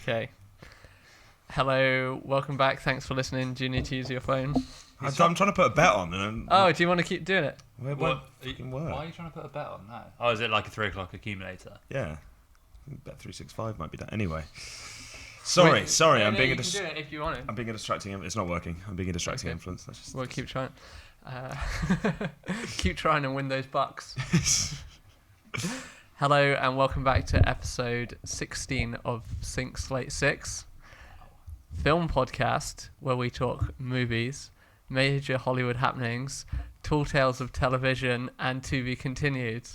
Okay. Hello, welcome back. Thanks for listening. Do you need to use your phone? I'm trying to put a bet on. Oh, do you want to keep doing it? What? Why are you trying to put a bet on that? Oh, is it like a 3 o'clock accumulator? Yeah. Bet 365 might be done. Anyway. Sorry. I'm being you can do it if you want it. I'm being a distracting. It's not working. I'm being a distracting influence. We'll keep trying. Keep trying and win those bucks. Hello and welcome back to episode 16 of Sync Slate Six, film podcast where we talk movies, major Hollywood happenings, tall tales of television, and to be continued.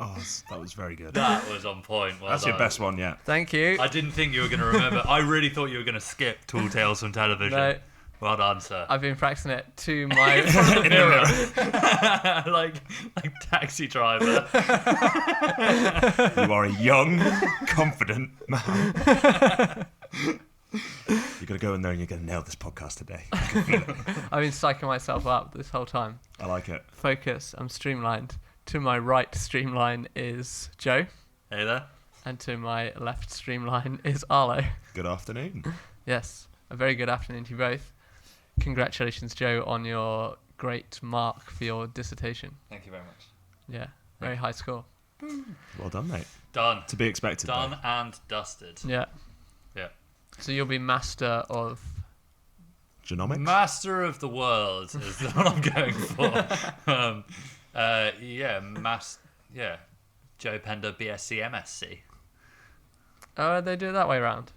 Oh, that was very good. That was on point. Well That's done. your best one yet. Thank you. I didn't think you were going to remember. I really thought you were going to skip Tall Tales from Television. No. Well done, sir. I've been practicing it to my mirror. like Taxi Driver. You are a young, confident man. You're going to go in there and you're going to nail this podcast today. I've been psyching myself up this whole time. I like it. Focus, I'm streamlined. To my right streamline is Joe. Hey there. And to my left streamline is Arlo. Good afternoon. Yes, a very good afternoon to you both. Congratulations, Joe, on your great mark for your dissertation. Thank you very much. Yeah, very high score. Well done, mate. Done. To be expected. Done though. and dusted. Yeah. Yeah. So you'll be master of... Genomics? Master of the world is what I'm going for. Joe Pender, BSc, MSc. Oh, they do it that way around?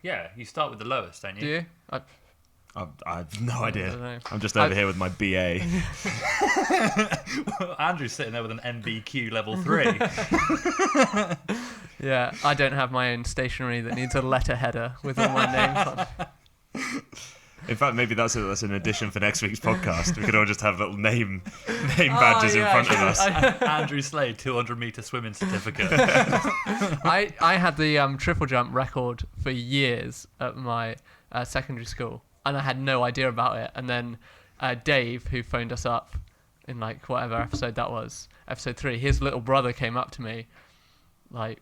You start with the lowest, don't you? Do you? I've no idea. don't know. I'm just over here with my BA. Andrew's sitting there with an NBQ level 3. Yeah, I don't have my own stationery that needs a letter header with all my names on. In fact, maybe that's an addition for next week's podcast. We could all just have little name badges in front of us. Andrew Slade, 200-meter swimming certificate. I had the triple jump record for years at my secondary school, and I had no idea about it. And then Dave, who phoned us up in like whatever episode that was, episode 3, his little brother came up to me like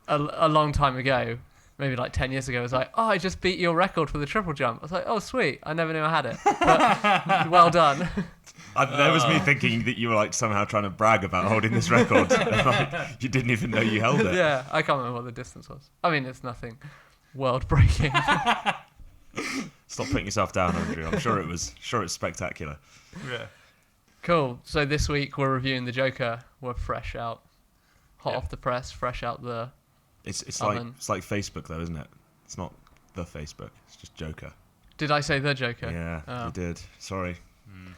a long time ago, maybe like 10 years ago, was like, oh, I just beat your record for the triple jump. I was like, oh, sweet. I never knew I had it. But well done. There was me thinking that you were like somehow trying to brag about holding this record. Like, you didn't even know you held it. Yeah, I can't remember what the distance was. I mean, it's nothing world-breaking. Stop putting yourself down, Andrew. I'm sure it's spectacular. Yeah. Cool. So this week we're reviewing The Joker. We're fresh out. Hot off the press, fresh out the... It's like Facebook though, isn't it? It's not the Facebook. It's just Joker. Did I say The Joker? Yeah, you did. Sorry.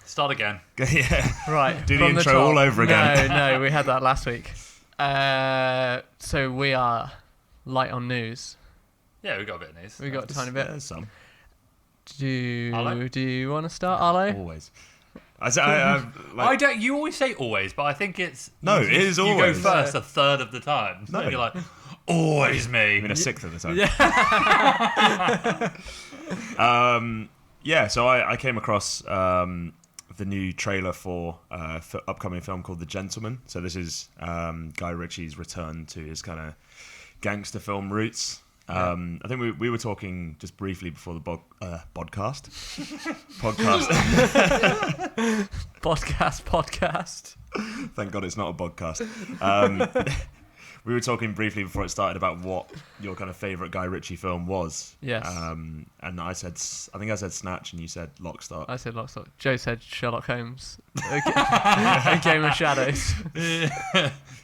Start again. Yeah. Right. Do the intro all over again. No, we had that last week. So we are light on news. Yeah, we got a bit of news. We got a tiny bit. There's some. Do you want to start, Arlo? Always. You always say always, but I think it's... No, it is always. You go first a third of the time. So No. you're like, always me. I mean, a sixth of the time. Yeah. So I came across the new trailer for upcoming film called The Gentleman. So this is Guy Ritchie's return to his kind of gangster film roots. I think we were talking just briefly before the podcast. Podcast. Thank God it's not a podcast. We were talking briefly before it started about what your kind of favourite Guy Ritchie film was. Yes. And I think I said Snatch, and you said Lock, Stock. I said Lock, Stock. Joe said Sherlock Holmes. A Game of Shadows.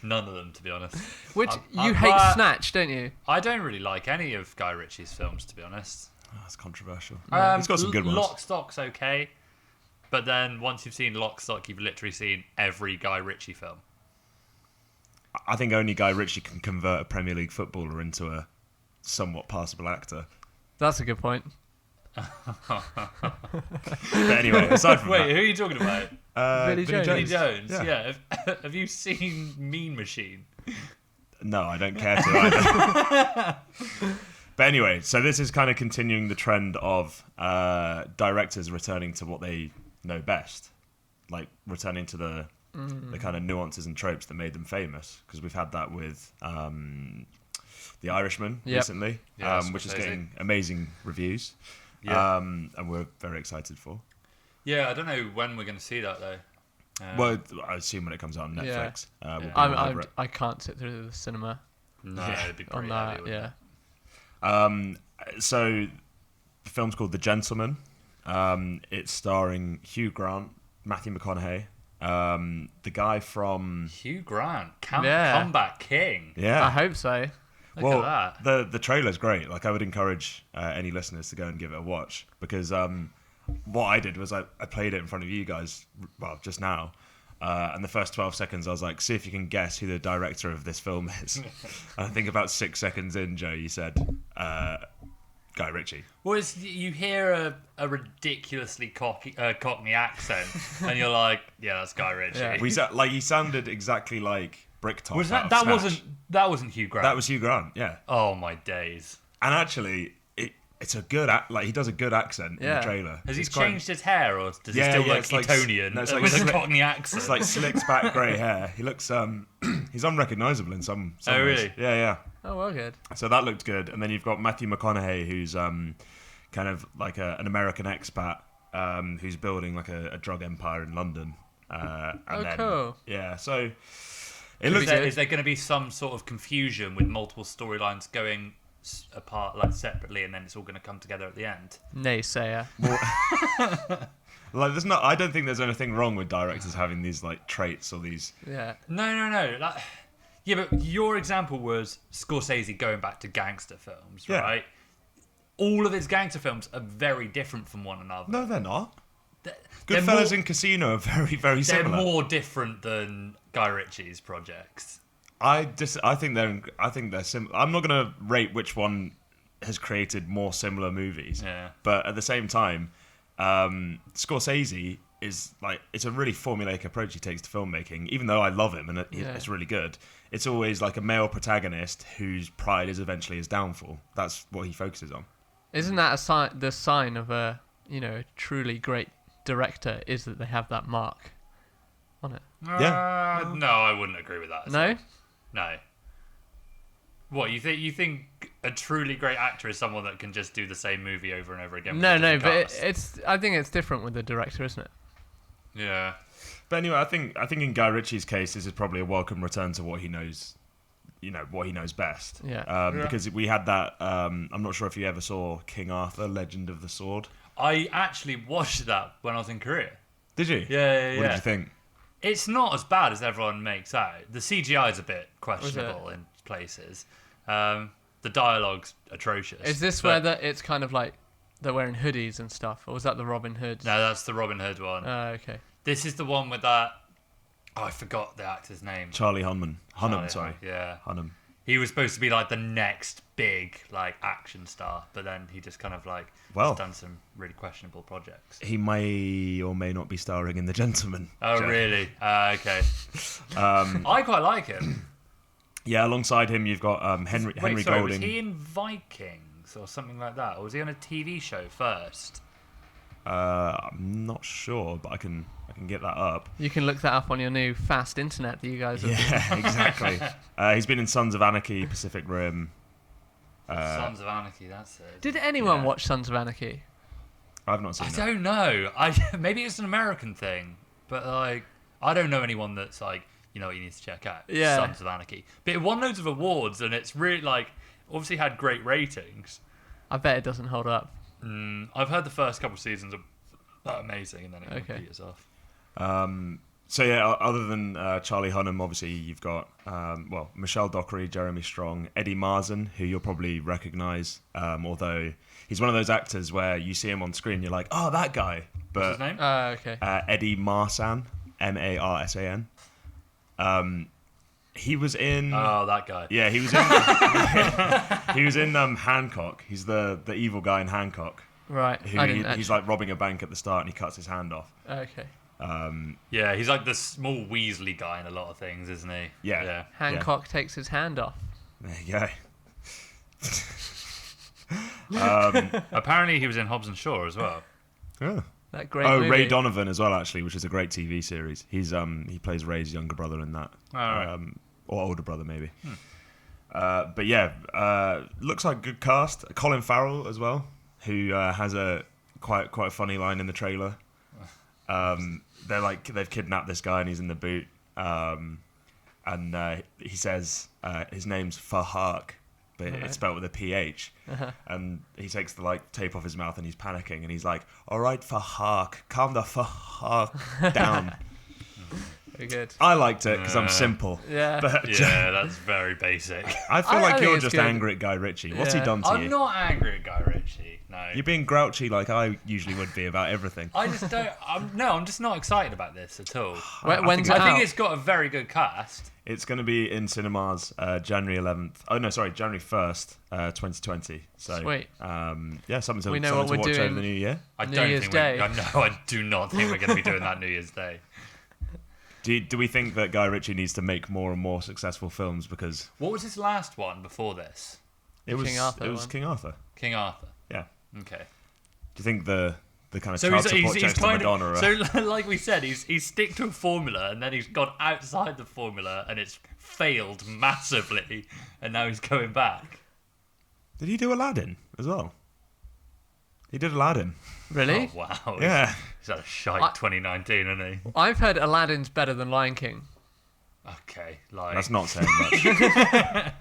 None of them, to be honest. Which you hate Snatch, don't you? I don't really like any of Guy Ritchie's films, to be honest. Oh, that's controversial. He's got some good ones. Lock, Stock's okay, but then once you've seen Lock, Stock, you've literally seen every Guy Ritchie film. I think only Guy Ritchie can convert a Premier League footballer into a somewhat passable actor. That's a good point. But anyway, aside from Who are you talking about? Billy Jones. Billy Jones. Yeah. Have you seen Mean Machine? No, I don't care to either. But anyway, so this is kind of continuing the trend of directors returning to what they know best, like returning to the the kind of nuances and tropes that made them famous. Because we've had that with The Irishman recently, which is getting amazing reviews, and we're very excited for. Yeah, I don't know when we're going to see that though. Well, I assume when it comes out on Netflix. We'll be all over it. I can't sit through the cinema. No, it'd be pretty on heavy, that. So the film's called The Gentleman. It's starring Hugh Grant, Matthew McConaughey, the guy from Hugh Grant, comeback king. Yeah, I hope so. Look at that. The trailer's great. Like, I would encourage any listeners to go and give it a watch, because what I did was I played it in front of you guys, well, just now, and the first 12 seconds I was like, see if you can guess who the director of this film is. And I think about 6 seconds in, Joe, you said Guy Ritchie. Well, you hear a ridiculously Cockney accent, and you're like, yeah, that's Guy Ritchie. Yeah. He sounded exactly like Bricktop. Was out that of Snatch. wasn't Hugh Grant? That was Hugh Grant, yeah. Oh my days. And actually, it's a good he does a good accent in the trailer. Has he changed his hair, or does he still look Etonian with a Cockney accent? It's like slicked back grey hair. He looks he's unrecognisable in some Oh, ways. really? Yeah. Oh, well, good. So that looked good. And then you've got Matthew McConaughey, who's kind of like an American expat who's building like a drug empire in London. Cool. Yeah, so Is there going to be some sort of confusion with multiple storylines going apart, like separately, and then it's all going to come together at the end? Naysayer. Like, I don't think there's anything wrong with directors having these like traits or these. Yeah. No. But your example was Scorsese going back to gangster films, right? All of his gangster films are very different from one another. No, they're not. They're Goodfellas and Casino are very, very similar. They're more different than Guy Ritchie's projects. I think they're similar. I'm not going to rate which one has created more similar movies. Yeah. But at the same time, Scorsese is like, it's a really formulaic approach he takes to filmmaking. Even though I love him and it's really good, it's always like a male protagonist whose pride is eventually his downfall. That's what he focuses on. Isn't that the sign of a truly great director, is that they have that mark on it? Yeah. No, I wouldn't agree with that. No? No. What, you think a truly great actor is someone that can just do the same movie over and over again? No, but I think it's different with the director, isn't it? Yeah. But anyway, I think in Guy Ritchie's case, this is probably a welcome return to what he knows. What he knows best. Yeah. Because we had that. I'm not sure if you ever saw King Arthur: Legend of the Sword. I actually watched that when I was in Korea. Did you? Yeah. What did you think? It's not as bad as everyone makes out. The CGI is a bit questionable in places. The dialogue's atrocious. Is this where it's kind of like they're wearing hoodies and stuff, or was that the Robin Hood? No, that's the Robin Hood one. Oh, okay. This is the one with that. Oh, I forgot the actor's name. Charlie Hunnam, sorry. Yeah. Hunnam. He was supposed to be like the next big like action star, but then he just kind of like has done some really questionable projects. He may or may not be starring in The Gentleman. Oh, Joe. really? Okay. I quite like him. Yeah, alongside him you've got Henry Golding. Was he in Vikings or something like that, or was he on a TV show first? I'm not sure, but I can get that up. You can look that up on your new fast internet that you guys have. Yeah, exactly. He's been in Sons of Anarchy, Pacific Rim. Sons of Anarchy, that's it. Did anyone watch Sons of Anarchy? I've not seen I that. don't know. Maybe it's an American thing, but like I don't know anyone that's like, you need to check out Sons of Anarchy. But it won loads of awards, and it's really like obviously had great ratings. I bet it doesn't hold up. I've heard the first couple of seasons are amazing, and then it peters off. So yeah, other than Charlie Hunnam, obviously you've got Michelle Dockery, Jeremy Strong, Eddie Marsan, who you'll probably recognise, although he's one of those actors where you see him on screen, you're like, oh, that guy. But, what's his name? Okay. Eddie Marsan, Marsan. He was in. Oh, that guy. Yeah, he was in. He was in Hancock. He's the evil guy in Hancock. Right. He's like robbing a bank at the start, and he cuts his hand off. Okay. Yeah, he's like the small Weasley guy in a lot of things, isn't he? Yeah. Hancock takes his hand off. There you go. Apparently, he was in Hobbs and Shaw as well. Yeah. That great movie. Ray Donovan as well, actually, which is a great TV series. He's he plays Ray's younger brother in that, right. or older brother maybe. But yeah, looks like a good cast. Colin Farrell as well, who has a quite a funny line in the trailer. They've kidnapped this guy and he's in the boot, and he says his name's Fahak, but it's spelled with a PH. And he takes the tape off his mouth and he's panicking and he's like, "All right, Fahak, calm the Fahak down." Very good. I liked it because I'm simple. Yeah. But Yeah, that's very basic. I feel I like think you're it's just good. angry at Guy Ritchie. What's he Yeah. done to I'm you? not angry at Guy Ritchie. No. You're being grouchy like I usually would be about everything. I just don't. I'm just not excited about this at all. When's it I think out? it's got a very good cast. It's going to be in cinemas January 11th. Oh no, sorry, January 1st, 2020. So Sweet. Yeah, something to We know what watch we're over doing. the new year. I New don't Year's think Day. I do not think we're going to be doing that New Year's Day. Do we think that Guy Ritchie needs to make more and more successful films because What was his last one before this? it was King Arthur one. King Arthur? King Arthur. Yeah. Okay. Do you think the kind of So child support he's checks to kind Madonna? of, so like we said, he's stick to a formula and then he's gone outside the formula and it's failed massively and now he's going back. Did he do Aladdin as well? He did Aladdin. Really? Oh wow. Yeah. He's had a shite 2019, hasn't he? I've heard Aladdin's better than Lion King. Okay, like That's not saying much. Yeah,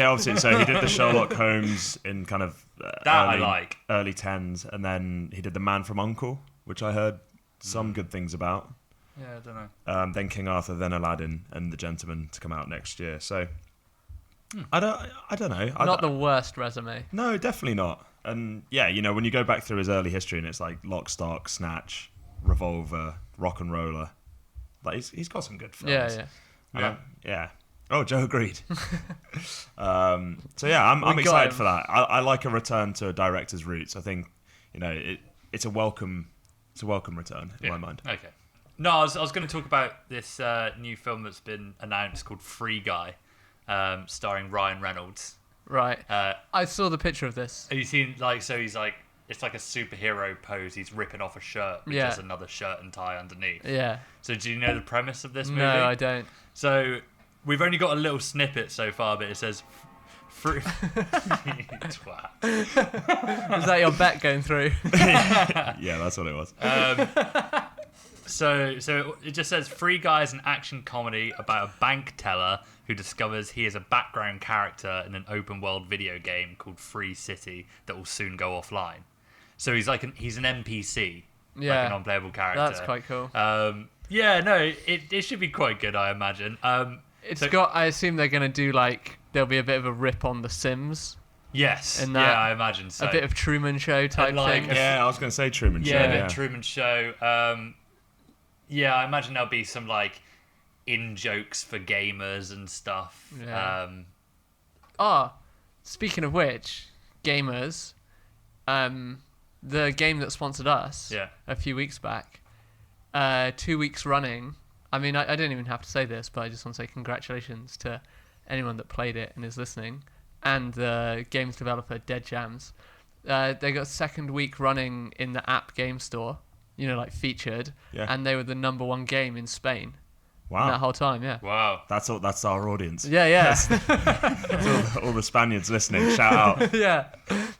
obviously. So he did the Sherlock Holmes in kind of I like. early 10s, and then he did The Man from U.N.C.L.E., which I heard some good things about. Yeah, I don't know. Then King Arthur, then Aladdin, and The Gentleman to come out next year. So I don't know. Not the worst resume. No, definitely not. And yeah, when you go back through his early history, and it's like Lock, Stock, Snatch, Revolver, Rock and Roller. Like he's got some good films. Yeah. Yeah. Oh, Joe agreed. So yeah, I'm got excited him. for that. I like a return to a director's roots. I think it's a welcome return in my mind. Okay. No, I was going to talk about this new film that's been announced called Freeguy, starring Ryan Reynolds. Right. Uh, I saw the picture of this. Have you seen he's like it's like a superhero pose. He's ripping off a shirt, but Yeah. just another shirt and tie underneath. Yeah. So do you know the premise of this movie? No, I don't. So we've only got a little snippet so far, but it says, Twat. Was that your bet going through? Yeah, that's what it was. So it just says Freeguy is an action comedy about a bank teller who discovers he is a background character in an open world video game called Free City that will soon go offline. So he's an NPC, Yeah. like a non-playable character. That's quite cool. Yeah, no, it should be quite good, I imagine. I assume they're going to do there'll be a bit of a rip on The Sims. Yes, in that, yeah, I imagine so. A bit of Truman Show type like thing. Yeah, I was going to say Truman Show. Yeah, a bit Yeah. Truman Show. Yeah, I imagine there'll be some in jokes for gamers and stuff. Yeah. Speaking of which, gamers, the game that sponsored us a few weeks back, 2 weeks running. I mean, I don't even have to say this, but I just want to say congratulations to anyone that played it and is listening, and the games developer Dead Jams. They got second week running in the app game store, featured, and they were the number one game in Spain. Wow. That whole time, yeah. Wow. That's our audience. Yeah. That's all the Spaniards listening. Shout out. Yeah.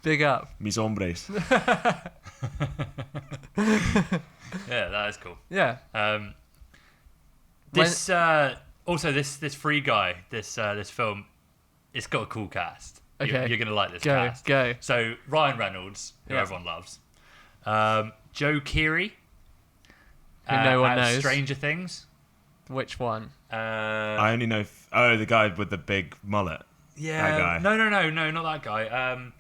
Big up. Mis hombres. Yeah, that is cool. Yeah. This Free Guy, this film, it's got a cool cast. Okay. You're gonna like this cast. Go. So Ryan Reynolds, who Yeah. everyone loves, Joe Keery, Who no one out of knows. Stranger Things. Which one? I only know. The guy with the big mullet. Yeah. That guy. No, not that guy.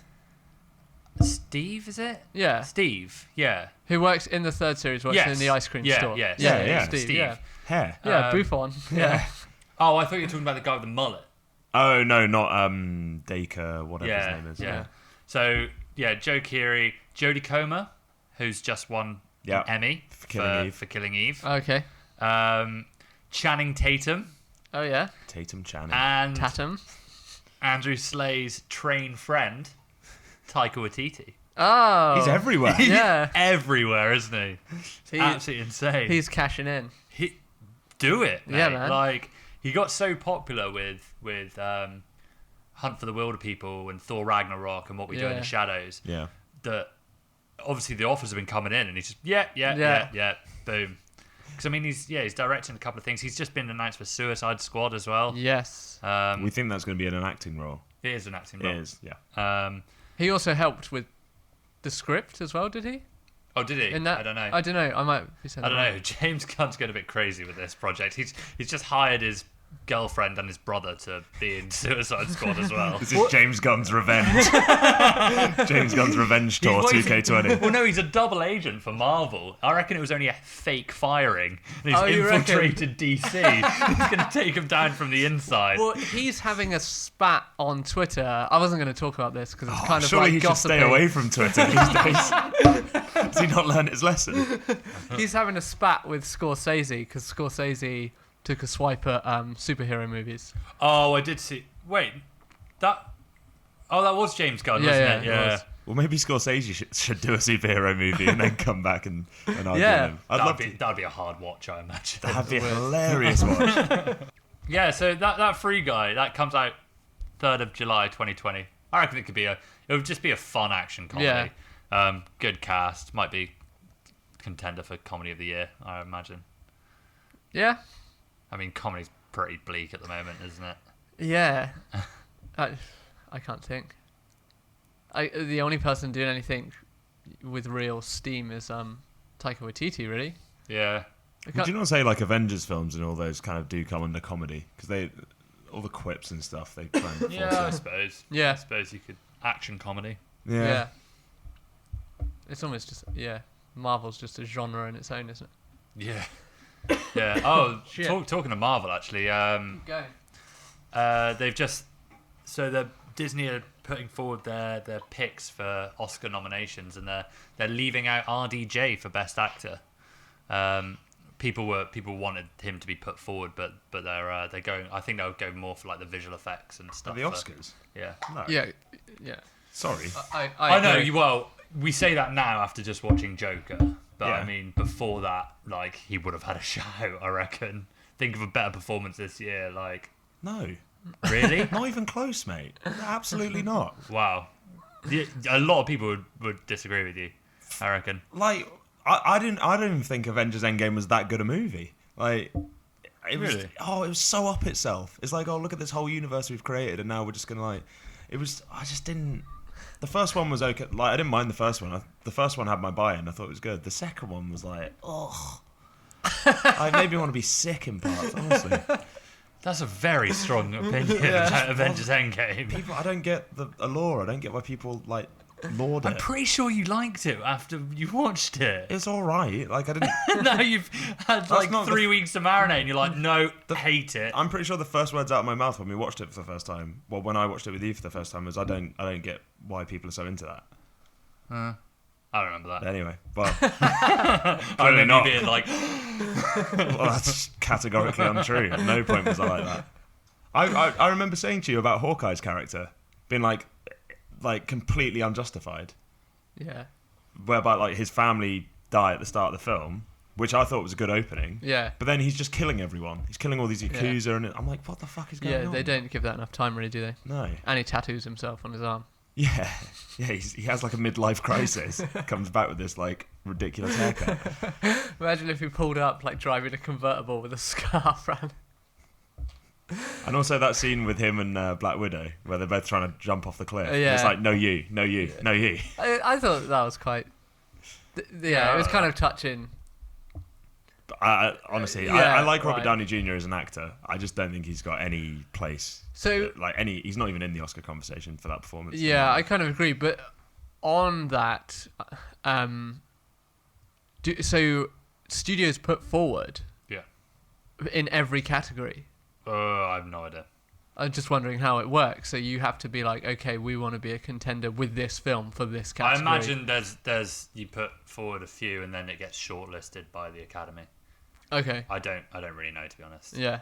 Steve, is it? Yeah. Steve. Yeah. Who works in the third series, works in the ice cream store. Yeah. Yeah. Steve. Yeah. Hair. Yeah, Buffon. Yeah. Oh, I thought you were talking about the guy with the mullet. Oh no, not Dacre, whatever his name is. Yeah. So Joe Keery, Jodie Comer, who's just won an Emmy for Killing Eve. Okay. Channing Tatum Oh, yeah. Tatum Channing. and Tatum. Andrew Slay's train friend, Taika Waititi. Oh, He's everywhere. Yeah, Everywhere, isn't he? It's absolutely insane. He's cashing in. Do it, mate. Yeah, man. Like, he got so popular with Hunt for the Wilder People and Thor Ragnarok and What We Do in the Shadows. Yeah. That obviously the offers have been coming in, and he's just yeah, boom. Because I mean, he's directing a couple of things. He's just been announced for Suicide Squad as well. Yes. We think that's going to be an acting role. It is an acting role. It is, yeah. He also helped with the script as well, did he? Oh, did he? I don't know. I don't know. I might be saying I don't know. James Gunn's going a bit crazy with this project. He's just hired his girlfriend and his brother to be in Suicide Squad as well. This is James Gunn's revenge. James Gunn's revenge tour 2K20. Well, no, he's a double agent for Marvel. I reckon it was only a fake firing. And he's you infiltrated DC. He's going to take him down from the inside. Well, he's having a spat on Twitter. I wasn't going to talk about this because it's kind of surely like he gossiping. should stay away from Twitter these days. Has he not learned his lesson? He's having a spat with Scorsese because Scorsese took a swipe at superhero movies. Oh, I did see. Wait, that was James Gunn, wasn't it? Yeah. It was. Well, maybe Scorsese should do a superhero movie and then come back and argue him. That'd be a hard watch, I imagine. That'd be a hilarious watch. Yeah, so that Freeguy that comes out 3rd of July 2020. I reckon it would just be a fun action comedy. Yeah. Good cast, might be contender for comedy of the year, I imagine. Yeah. I mean, comedy's pretty bleak at the moment, isn't it? Yeah. I can't think. The only person doing anything with real steam is Taika Waititi, really. Yeah. Would you not say like Avengers films and all those kind of do come under comedy? Because all the quips and stuff, they try and force Yeah, I it. suppose. Yeah. I suppose you could action comedy. Yeah. It's almost just, Marvel's just a genre in its own, isn't it? Yeah. Yeah. Oh, Shit. Talking of Marvel, actually, Go. Disney are putting forward their picks for Oscar nominations, and they're leaving out RDJ for Best Actor. People wanted him to be put forward, but they're going. I think they'll go more for like the visual effects and stuff. The Oscars? Yeah. No. Yeah. Sorry. I know. agree. Well, we say that now after just watching Joker, but Yeah. I mean, before that, like, he would have had a shout, I reckon. Think of a better performance this year, like. No. Really? Not even close, mate. Absolutely not. Wow. A lot of people would disagree with you, I reckon. Like, I don't even think Avengers Endgame was that good a movie. Like, it was. Really? Oh, it was so up itself. It's like, oh, look at this whole universe we've created, and now we're just gonna like. It was. I just didn't. The first one was okay. Like, I didn't mind the first one. The first one had my buy-in. I thought it was good. The second one was like, oh. I made me want to be sick in parts, honestly. That's a very strong opinion about Avengers Endgame. People, I don't get the allure. I don't get why people like laud it. I'm pretty sure you liked it after you watched it. It's all right. Like, I didn't. Now you've had like not 3 weeks to marinate, and you're like, no, hate it. I'm pretty sure the first words out of my mouth when we watched it for the first time, well, when I watched it with you for the first time, was I don't get why people are so into that. I don't remember that. Anyway, but I clearly remember not. you being like, Well, that's categorically untrue. At no point was I like that. I remember saying to you about Hawkeye's character being like completely unjustified, Yeah. whereby like his family die at the start of the film, which I thought was a good opening. Yeah. But then he's just killing everyone. He's killing all these Yakuza, and I'm like, what the fuck is going on? Yeah, they don't give that enough time, really, do they? No. And he tattoos himself on his arm. Yeah. He has like a midlife crisis. Comes back with this like ridiculous haircut. Imagine if he pulled up, like, driving a convertible with a scarf around. And also that scene with him and Black Widow, where they're both trying to jump off the cliff. Yeah. It's like, no you. I thought that was quite... it was kind of touching. Honestly, Yeah, I like Robert right. Downey Jr. as an actor. I just don't think he's got any place. So... he's not even in the Oscar conversation for that performance. Yeah, I kind of agree. But on that, so studios put forward yeah. in every category. I have no idea. I'm just wondering how it works. So you have to be like, okay, we want to be a contender with this film for this category. I imagine there's you put forward a few and then it gets shortlisted by the Academy. Okay. I don't really know, to be honest. Yeah.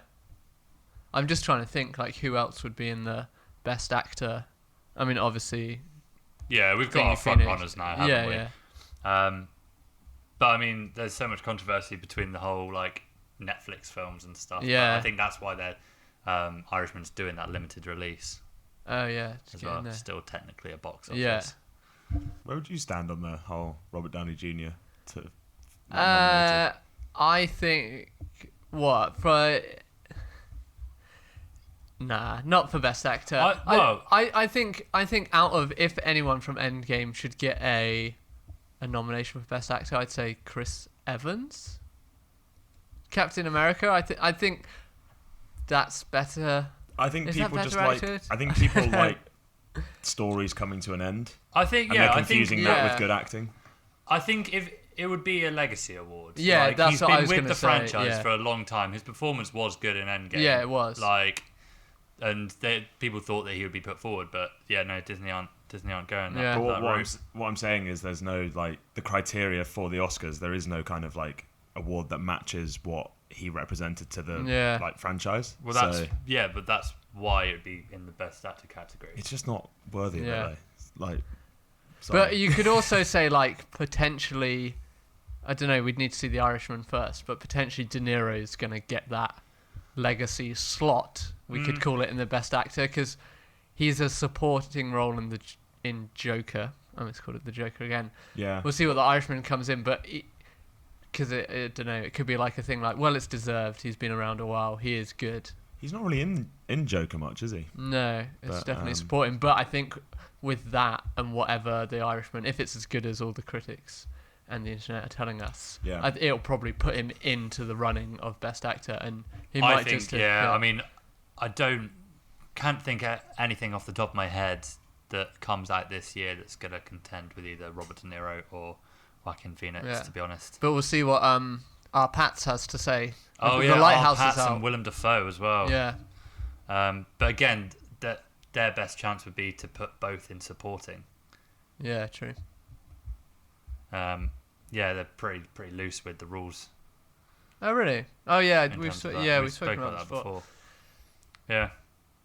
I'm just trying to think like who else would be in the best actor. I mean, obviously, Yeah, we've got our front runners now, haven't we? Yeah. But I mean, there's so much controversy between the whole like Netflix films and stuff. Yeah. But I think that's why they're Irishman's doing that limited release. Oh yeah, as well. Still technically a box office. Yeah. Where would you stand on the whole Robert Downey Jr. to? I think not for Best Actor. I think out of, if anyone from Endgame should get a nomination for Best Actor, I'd say Chris Evans. Captain America. I think that's better. I think people just like. I think people like stories coming to an end. I think and they're confusing that with good acting. I think if it would be a legacy award. Yeah, like, that's what I was going to say. He's been with the franchise yeah. for a long time. His performance was good in Endgame. Yeah, it was. Like, and people thought that he would be put forward, but yeah, no, Disney aren't going that, but that route. What I'm saying is there's no like the criteria for the Oscars. There is no kind of like award that matches what he represented to the like franchise. Well, but that's why it'd be in the Best Actor category. It's just not worthy of it. Like, sorry. But you could also say like potentially, I don't know. We'd need to see The Irishman first, but potentially De Niro's going to get that legacy slot. We could call it in the Best Actor because he's a supporting role in Joker. I almost called it the Joker again. Yeah. We'll see what The Irishman comes in, but because I don't know, it could be like a thing like, well, it's deserved. He's been around a while. He is good. He's not really in Joker much, is he? No, it's definitely supporting. But I think with that and whatever The Irishman, if it's as good as all the critics and the internet are telling us, it'll probably put him into the running of Best Actor, and he might just. I mean, can't think of anything off the top of my head that comes out this year that's going to contend with either Robert De Niro or Joaquin Phoenix, to be honest. But we'll see what our Pats has to say. Oh, The Lighthouse Pats and Willem Dafoe as well. Yeah. But again, their best chance would be to put both in supporting. Yeah, true. They're pretty loose with the rules. Oh, really? Oh, yeah. We've spoken about that before. Yeah.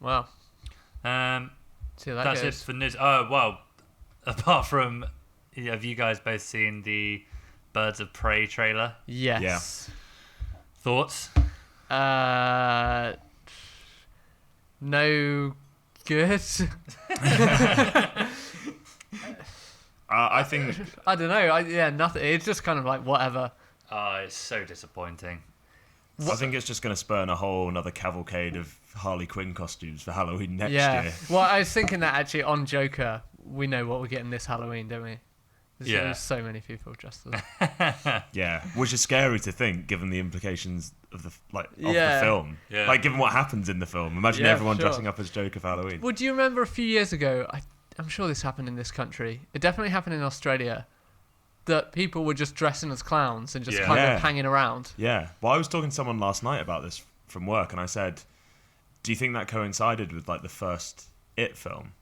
Wow. See how that's goes. It for news. Oh, well, apart from, have you guys both seen the Birds of Prey trailer? Yes. Yeah. Thoughts? No good. I think... I don't know. Nothing. It's just kind of like whatever. Oh, it's so disappointing. I think it's just going to spurn a whole another cavalcade of Harley Quinn costumes for Halloween next year. Well, I was thinking that actually on Joker, we know what we're getting this Halloween, don't we? There's so many people dressed as that. Yeah, which is scary to think, given the implications of the film. Yeah. Like, given what happens in the film. Imagine everyone dressing up as Joker for Halloween. Well, do you remember a few years ago? I'm sure this happened in this country. It definitely happened in Australia. That people were just dressing as clowns and just kind of hanging around. Yeah. Well, I was talking to someone last night about this from work, and I said, do you think that coincided with like the first It film?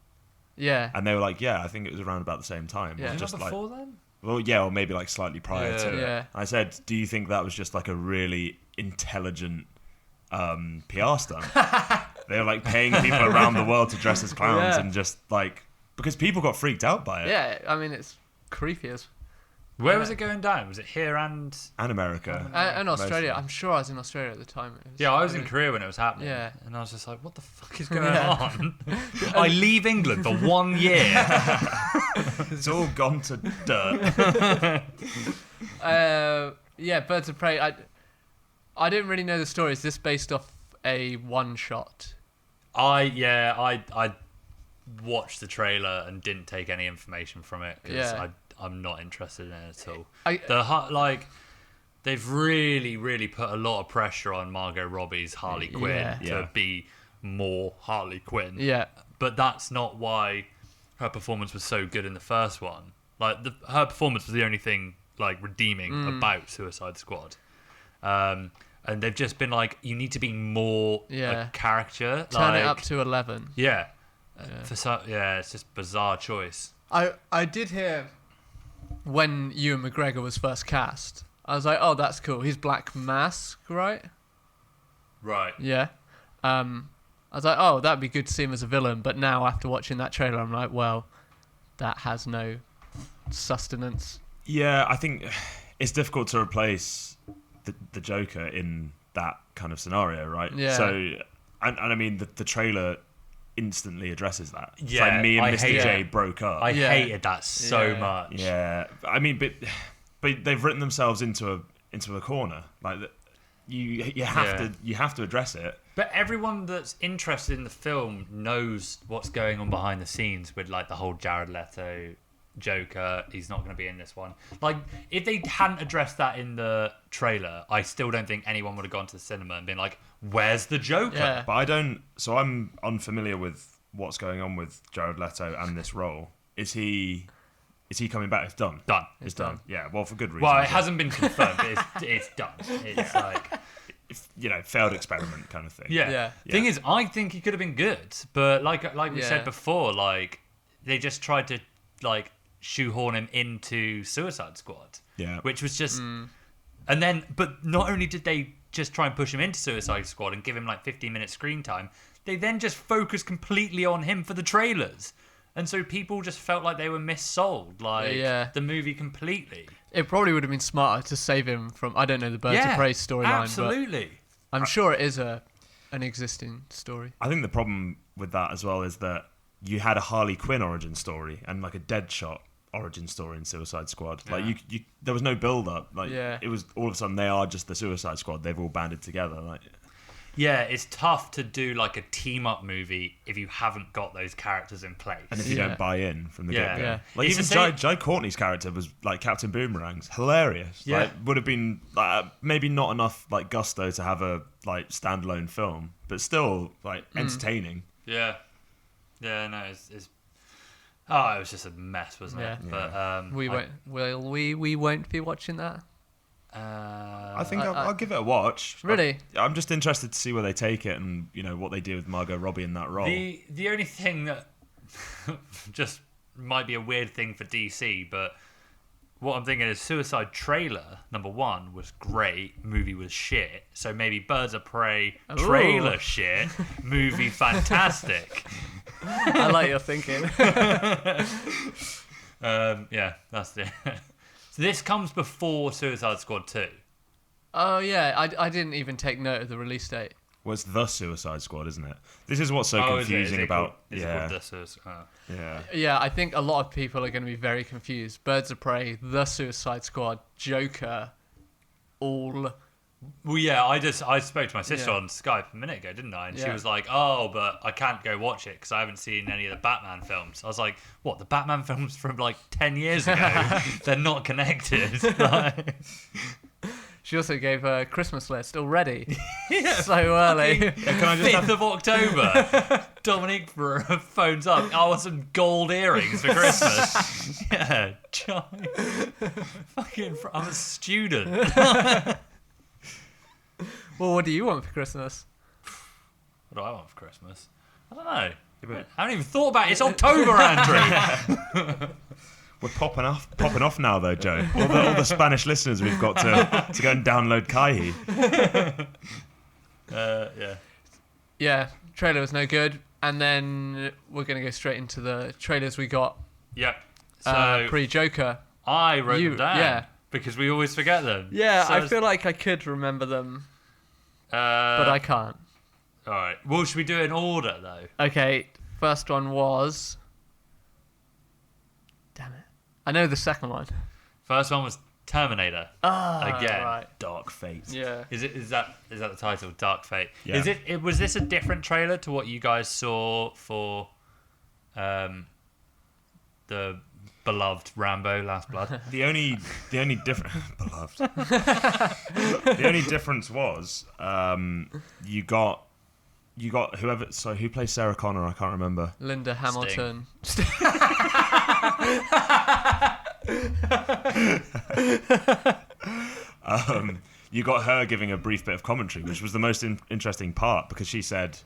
Yeah. And they were like, yeah, I think it was around about the same time. Yeah. Just before then? Well, yeah, or maybe like slightly prior to it. Yeah. I said, do you think that was just like a really intelligent PR stunt? They were like paying people around the world to dress as clowns and just like, because people got freaked out by it. Yeah, I mean, it's creepy as... Where was it going down? Was it here and America? And Australia. Mostly. I'm sure I was in Australia at the time. I was in Korea when it was happening. Yeah. And I was just like, what the fuck is going on? I leave England for 1 year. It's all gone to dirt. Birds of Prey. I didn't really know the story. Is this based off a one shot? I watched the trailer and didn't take any information from it because I'm not interested in it at all. They've really, really put a lot of pressure on Margot Robbie's Harley Quinn to be more Harley Quinn. Yeah. But that's not why her performance was so good in the first one. Like her performance was the only thing like redeeming about Suicide Squad. And they've just been like, you need to be more a character. Turn it up to 11. Yeah. It's just bizarre choice. I did hear when Ewan McGregor was first cast, I was like, oh, that's cool. He's Black Mask, right? Right. Yeah. I was like, oh, that'd be good to see him as a villain. But now, after watching that trailer, I'm like, well, that has no sustenance. Yeah, I think it's difficult to replace the Joker in that kind of scenario, right? Yeah. So, and I mean, the trailer instantly addresses that. It's Yeah, like me and I Mr. hate J it. broke up. I Yeah. hated that so Yeah. much. Yeah, I mean, but they've written themselves into a corner. Like you have to address it. But everyone that's interested in the film knows what's going on behind the scenes with like the whole Jared Leto Joker. He's not going to be in this one. Like, if they hadn't addressed that in the trailer, I still don't think anyone would have gone to the cinema and been like, "Where's the Joker?" Yeah. But I don't. So I'm unfamiliar with what's going on with Jared Leto and this role. Is he coming back? It's done. Done. It's done. Yeah. Well, for good reason. Well, it hasn't been confirmed, but it's done. It's like, Failed experiment kind of thing. yeah. Yeah. Thing is, I think he could have been good, but like we Yeah. said before, like they just tried to like shoehorn him into Suicide Squad. Yeah. Which was just, and then, but not only did they just try and push him into Suicide Squad and give him like 15 minutes screen time, they then just focused completely on him for the trailers. And so people just felt like they were missold, like the movie completely. It probably would have been smarter to save him from, I don't know, the Birds of Prey storyline. Absolutely. But I'm sure it is an existing story. I think the problem with that as well is that you had a Harley Quinn origin story and like a Deadshot origin story in Suicide Squad. Like you there was no build up. Like it was all of a sudden they are just the Suicide Squad. They've all banded together. Like Yeah, it's tough to do like a team up movie if you haven't got those characters in place. and if you don't buy in from the get go. Yeah. Like It's even the same- Jai Courtney's character was like Captain Boomerang's hilarious. Yeah. Like would have been maybe not enough like gusto to have a like standalone film, but still like entertaining. Yeah. Yeah, no, it was just a mess, wasn't it? Yeah. But We won't be watching that. I think I'll give it a watch. Really? I'm just interested to see where they take it and what they do with Margot Robbie in that role. the only thing that just might be a weird thing for DC, but what I'm thinking is Suicide trailer #1 was great, movie was shit. So maybe Birds of Prey trailer shit, movie fantastic. I like your thinking. Yeah, that's it. So this comes before Suicide Squad 2. Oh, yeah. I didn't even take note of the release date. Well, it's the Suicide Squad, isn't it? This is what's so Is confusing it about. Is it called the Suicide? Yeah. Yeah, I think a lot of people are going to be very confused. Birds of Prey, The Suicide Squad, Joker, all... Well, yeah, I spoke to my sister Yeah. on Skype a minute ago, didn't I? And she Yeah. was like, "Oh, but I can't go watch it because I haven't seen any of the Batman films." I was like, "What? The Batman films from like 10 years ago? They're not connected." Like, She also gave a Christmas list already. yeah, So early. Can I just 5th of October. Dominic phones up. I want some gold earrings for Christmas. Yeah, Johnny. I'm a student. Well, what do you want for Christmas? What do I want for Christmas? I don't know. but- I haven't even thought about it. It's October, Andrew. We're popping off now, though, Joe. All the Spanish listeners we've got to go and download KAIHI. Yeah. Yeah, trailer was no good. And then we're going to go straight into the trailers we got Yep. So pre-Joker. I wrote them down. Yeah. Because we always forget them. Yeah, So I feel like I could remember them, but but I can't. All right. Well, should we do it in order though? Okay, first one was... Damn it. I know the second one. First one was Terminator. Again. Right. Dark Fate. Yeah. Is that the title? Dark Fate. Yeah. Is it? Was this a different trailer to what you guys saw for, the beloved Rambo: Last Blood? The only difference, beloved. The only difference was you got whoever. So who plays Sarah Connor? I can't remember. Linda Hamilton. You got her giving a brief bit of commentary, which was the most interesting part because she said,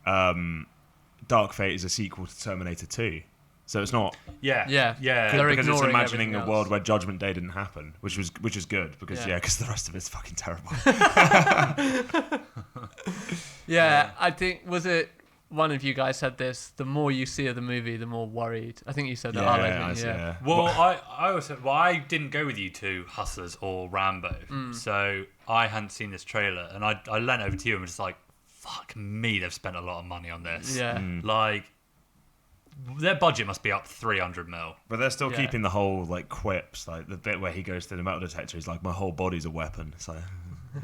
"Dark Fate is a sequel to Terminator 2." So it's not Yeah. Yeah. Yeah. They're because it's ignoring imagining a everything world else. where Judgment Day didn't happen, which is good because Yeah. because the rest of it's fucking terrible. Yeah, I think was it one of you guys said this. The more you see of the movie, the more worried. I think you said that. Yeah. Well, I also I didn't go with you to Hustlers or Rambo, so I hadn't seen this trailer, and I leant over to you and was just like, "Fuck me, they've spent a lot of money on this." Yeah. Like their budget must be up 300 mil. But they're still keeping the whole like quips, like the bit where he goes to the metal detector. He's like, "My whole body's a weapon." It's like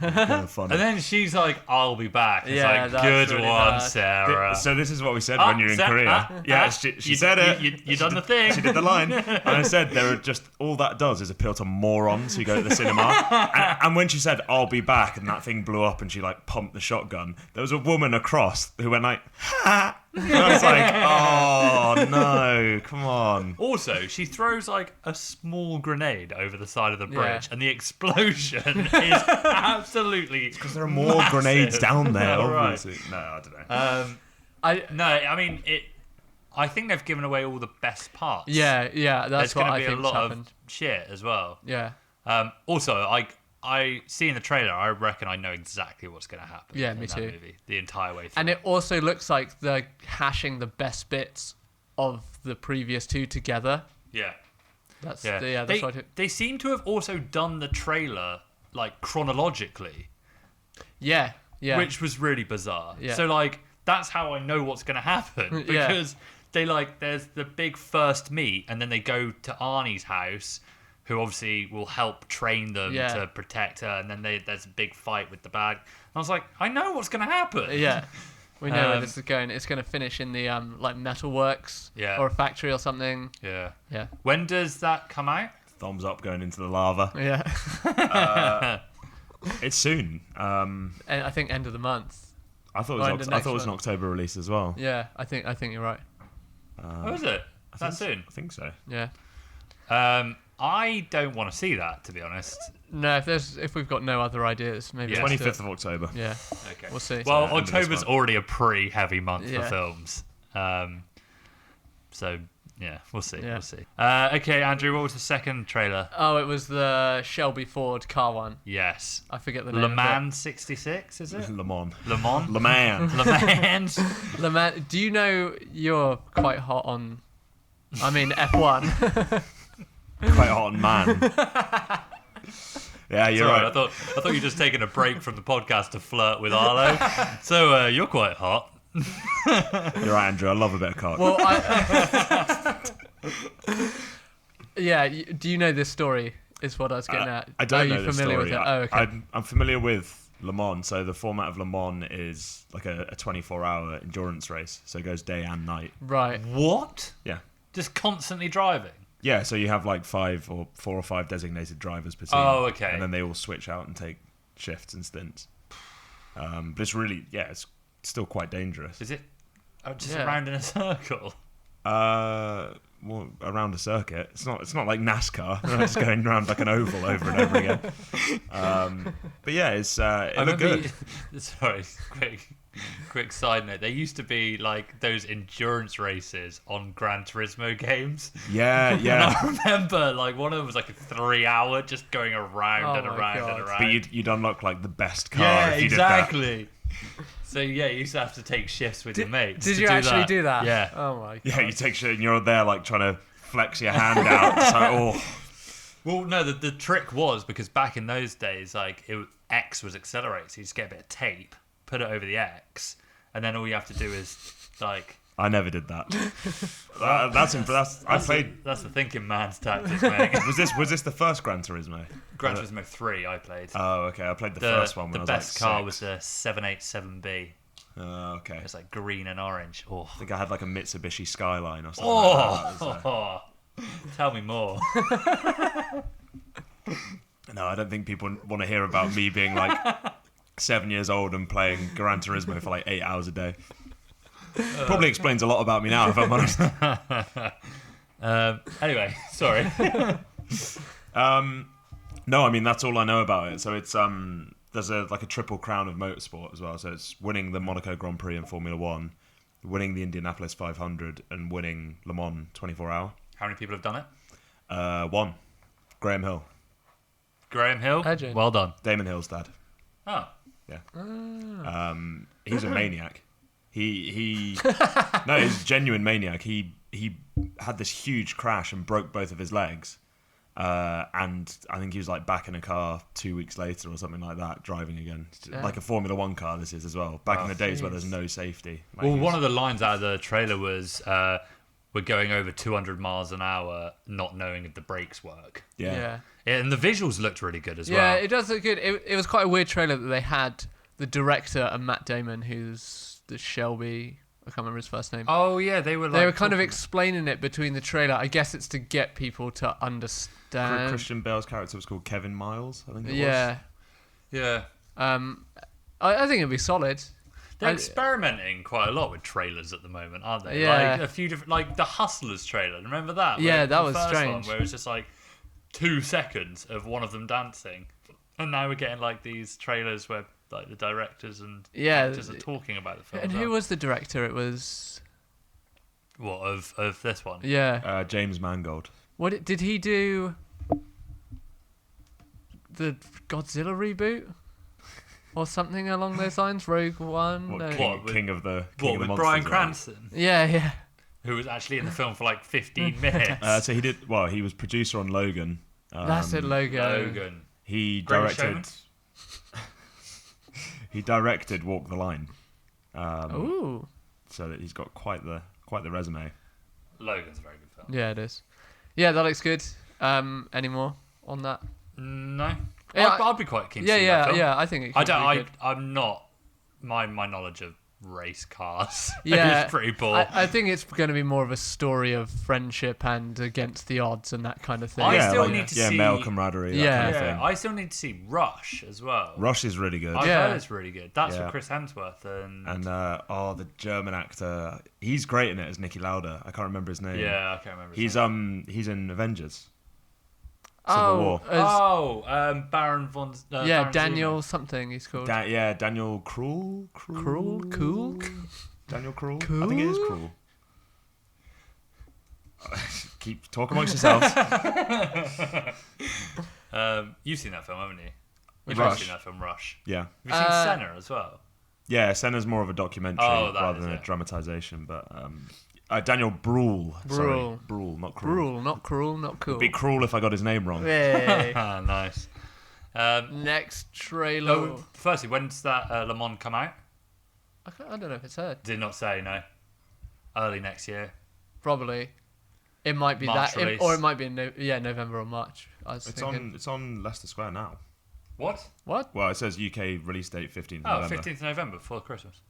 kind of funny. And then she's like, "I'll be back." It's Yeah, like, that's good really one, bad. Sarah. So this is what we said when you're in Korea. She said it. You done the thing. She did the line. And I said there are just all that does is appeal to morons who go to the cinema. And when she said "I'll be back" and that thing blew up and she like pumped the shotgun, there was a woman across who went like, "Ha!" And I was like, "Oh no, come on." Also, she throws like a small grenade over the side of the bridge, and the explosion is absolutely Because there are more grenades down there, Right. obviously. No, I don't know. I mean it. I think they've given away all the best parts. Yeah, that's There's what going I to be a think lot happened. of shit as well. Yeah. Also, I see in the trailer, I reckon I know exactly what's going to happen. Yeah, in me that too. Movie, the entire way through. And it also looks like they're hashing the best bits of the previous two together. Yeah. That's Yeah. that's what I They seem to have also done the trailer like chronologically, Yeah. which was really bizarre. Yeah. So like that's how I know what's going to happen because they there's the big first meet and then they go to Arnie's house, who obviously will help train them to protect her, and then there's a big fight with the bad. And I was like, I know what's going to happen. Yeah. We know where this is going. It's going to finish in the like metalworks or a factory or something. Yeah. Yeah. When does that come out? Thumbs up going into the lava. Yeah. It's soon. And I think end of the month. I thought Or it was. end of I thought it was an next October release as well. Yeah, I think you're right. Oh, is it? That soon? I think so. Yeah. I don't want to see that, to be honest. No, if we've got no other ideas, maybe Yeah. let's do 25th it. of October. Yeah. Okay. We'll see. Well, end of this October's month. already a pretty heavy month for Yeah. films. So, yeah, we'll see. Yeah. We'll see. Okay, Andrew, what was the second trailer? Oh, it was the Shelby Ford car one. Yes. I forget the name. Le of it. Mans 66, is it? Le Mans. Le Mans? Le Mans. Le Mans. Le Mans. Do you know you're quite hot on? I mean F1. Quite hot on man. Yeah, you're Sorry, right. I thought you were just taking a break from the podcast to flirt with Arlo. So you're quite hot. You're right, Andrew. I love a bit of cock. Well, yeah. Do you know this story? Is what I was getting at. I don't Are know you this familiar story. with it? Oh, okay. I'm familiar with Le Mans. So the format of Le Mans is like a 24-hour endurance race. So it goes day and night. Right. What? Yeah. Just constantly driving? Yeah, so you have like 4 or 5 designated drivers per team. Oh, okay. And then they all switch out and take shifts and stints. But it's really, it's still quite dangerous. Is it just Yeah. around in a circle? Well, around a circuit. It's not like NASCAR. We're not just going around like an oval over and over again. But yeah, it looked good. Sorry, quick side note. There used to be like those endurance races on Gran Turismo games. Yeah. And I remember like one of them was like a 3-hour just going around and Oh my around God. and around. But you'd unlock like the best car yeah, if you exactly. So yeah, you used to have to take shifts with your mates. Did to you do actually that. do that? Yeah. Oh my god. did that. Yeah, you take shit and you're there like trying to flex your hand out. It's like, oh. Well, no, the trick was because back in those days, like X was accelerated, so you just get a bit of tape, put it over the X, and then all you have to do is like. I never did that. I played. That's the thinking man's tactic, mate. Was this the first Gran Turismo? Gran Turismo 3, I played. Oh, okay. I played the first one when the I was best like car 6. was the 787B. Oh, okay. It's like green and orange. Oh, I think I had like a Mitsubishi Skyline or something like that. oh. Tell me more. No, I don't think people want to hear about me being like 7 years old and playing Gran Turismo for like 8 hours a day. Probably explains a lot about me now, if I'm honest. Anyway, sorry. No, I mean that's all I know about it. So it's there's a triple crown of motorsport as well. So it's winning the Monaco Grand Prix in Formula One, winning the Indianapolis 500, and winning Le Mans 24-hour. How many people have done it? One, Graham Hill, Graham Hill. Legend. Well done. Damon Hill's dad. Oh. Yeah. He's a maniac. He no, he's a genuine maniac. He had this huge crash and broke both of his legs. And I think he was like back in a car 2 weeks later or something like that, driving again. Like a Formula One car, this is as well. Back in the days where there's no safety. Like well, one of the lines out of the trailer was, we're going over 200 miles an hour, not knowing if the brakes work. Yeah. And the visuals looked really good as well. Yeah, it does look good. It was quite a weird trailer that they had the director and Matt Damon, who's the Shelby... I can't remember his first name. Oh, yeah, they were kind of explaining it between the trailer. I guess it's to get people to understand. Christian Bale's character was called Kevin Miles, I think it was. Yeah. I think it'd be solid. They're experimenting quite a lot with trailers at the moment, aren't they? Yeah. Like a few different, like the Hustlers trailer. Remember that? Yeah, that the was first strange. One where it was just like 2 seconds of one of them dancing, and now we're getting like these trailers where like the directors and actors are talking about the film. And who was the director? It was what of this one? Yeah, James Mangold. What did he do? The Godzilla reboot? Or something along those lines? Rogue One? King of the with Monsters, Bryan right? Cranston? Yeah. Who was actually in the film for like 15 minutes. So he did. Well, he was producer on Logan. That's it, Logan. He Greatest directed. He directed Walk the Line. Ooh. So that he's got quite the resume. Logan's a very good film. Yeah, it is. Yeah, that looks good. Any more on that? No. Yeah, I'd be quite keen to see that film. Yeah, I think it could be good. I'm not. My knowledge of race cars Yeah, is pretty poor. I think it's going to be more of a story of friendship and against the odds and that kind of thing. I still need to see male camaraderie. That kind of thing. I still need to see Rush as well. Rush is really good. I've heard it's really good. That's with Chris Hemsworth and the German actor. He's great in it as Niki Lauda. I can't remember his name. Yeah, I can't remember. His name. He's in Avengers. Civil War. Baron von. Baron Daniel Zemo. something he's called. Daniel Krull. Cool. Daniel Krull. Cool? I think it is Krull. Keep talking amongst yourselves. You've seen that film, haven't you? You've Rush. seen that film, Rush. Yeah. Have you seen Senna as well? Yeah, Senna's more of a documentary rather than a dramatization, but Daniel Bruhl. Sorry, Bruhl, not Krull. Bruhl, not cruel, not cool. It'd be cruel if I got his name wrong. Hey. Nice. Next trailer. Firstly, when's that Le Mans come out? I don't know if it's heard. Did not say, no. Early next year. Probably. It might be March that, release. or it might be in November or March. I was It's thinking. on Leicester Square now. What? What? Well, it says UK release date 15th Oh, November. 15th November, before Christmas.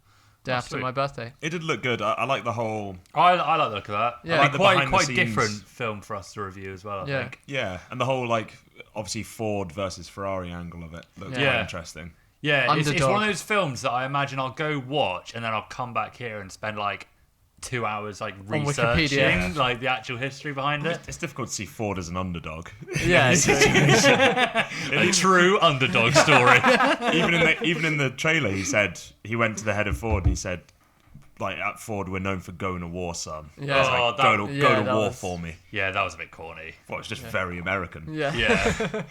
Day after sweet. my birthday. It did look good. I like the whole... I like the look of that. Yeah. I I like the quite behind-the-scenes- different film for us to review as well, I Yeah. think. Yeah, and the whole, like, obviously Ford versus Ferrari angle of it looks quite Yeah. interesting. Yeah, it's Underdog. one of those films that I imagine I'll go watch and then I'll come back here and spend like 2 hours like researching Wikipedia. like the actual history behind it. It's difficult to see Ford as an underdog. Yeah. A true underdog story. even in the trailer, he said he went to the head of Ford and he said, like, at Ford, we're known for going to war, son. Yeah. It's like, Oh, go to that war was- for me. Yeah, that was a bit corny. Well, it's just very American. Yeah. Yeah.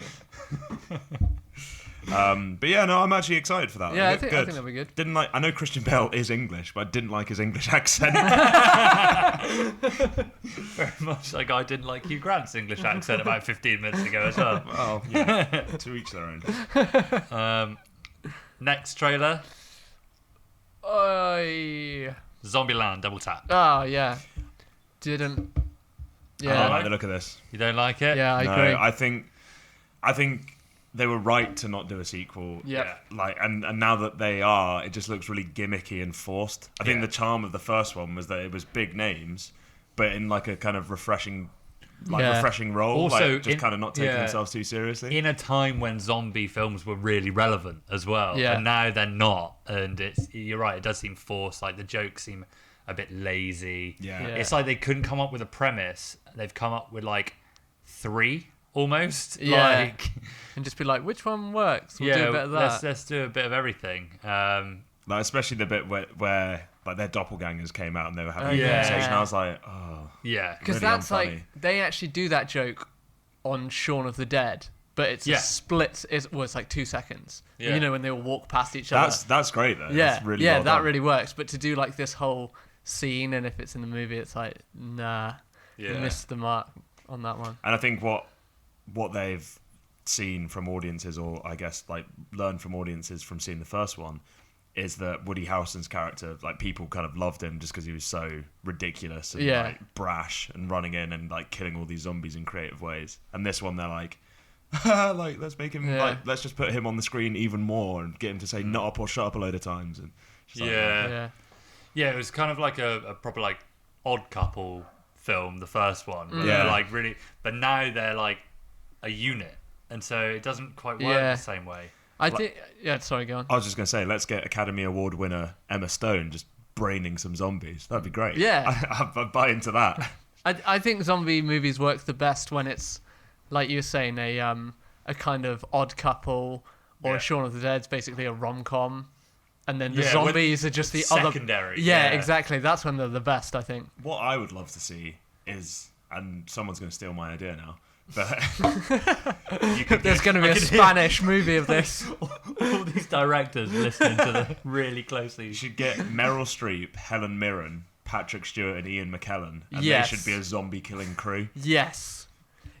But yeah, no, I'm actually excited for that. Yeah, It I think looked that'll be good. Didn't like. I know Christian Bale is English, but I didn't like his English accent. Very much like I didn't like Hugh Grant's English accent about 15 minutes ago as well. Well, yeah, to each their own. Next trailer, Oh, Zombieland, double tap. yeah. Didn't. I Yeah. don't like the look of this. You don't like it? Yeah, I No, agree. I think they were right to not do a sequel. Yeah. Like, and now that they are, it just looks really gimmicky and forced. I think Yeah. the charm of the first one was that it was big names, but in like a kind of refreshing role. Also, like, just kind of not taking themselves too seriously. In a time when zombie films were really relevant as well, Yeah. and now they're not. And you're right, it does seem forced. Like the jokes seem a bit lazy. Yeah. It's like they couldn't come up with a premise. They've come up with like 3 almost. Yeah. Like, And just be like, which one works? We'll do a bit of that. let's do a bit of everything. Like, especially the bit where like their doppelgangers came out and they were having a yeah. conversation. I was like, oh. Yeah. Because really that's unfunny. like, they actually do that joke on Shaun of the Dead, but it's a split. It's like 2 seconds. Yeah. You know, when they all walk past each other. That's great though. Yeah, That's really well that done. really works. But to do like this whole scene, and if it's in the movie, it's like, nah, you missed the mark on that one. And I think what they've seen from audiences, or I guess like learned from audiences from seeing the first one, is that Woody Harrelson's character, like people kind of loved him just because he was so ridiculous and like brash and running in and like killing all these zombies in creative ways. And this one, they're like, like let's make him like let's just put him on the screen even more and get him to say "nut up" or "shut up" a load of times. And it was kind of like a proper like Odd Couple film, the first one. Where they're like really, but now they're like a unit, and so it doesn't quite work the same way. I think. Yeah, sorry, go on. I was just gonna say, let's get Academy Award winner Emma Stone just braining some zombies. That'd be great. Yeah, I buy into that. I think zombie movies work the best when it's like you were saying, a kind of Odd Couple or a Shaun of the Dead's basically a rom-com, and then the zombies are just the secondary. other. Yeah, exactly. That's when they're the best, I think. What I would love to see is, and someone's going to steal my idea now, but there's going to be a Spanish movie of this. All these directors listening to them really closely. You should get Meryl Streep, Helen Mirren, Patrick Stewart, and Ian McKellen, and they should be a zombie killing crew. Yes.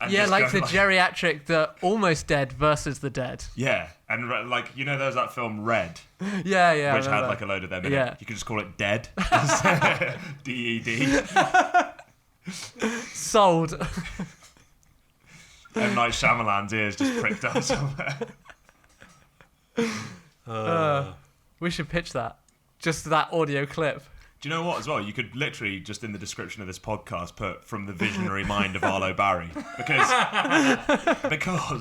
And like the geriatric, the almost dead versus the dead. Yeah, and like, you know, there's that film Red. Yeah. Which had like a load of them in it. You could just call it Dead. D-E-D. Sold. M. Night Shyamalan's ears just pricked up somewhere. We should pitch that. Just that audio clip. Do you know what, as well? You could literally, just in the description of this podcast, put "from the visionary mind of Arlo Barry." Because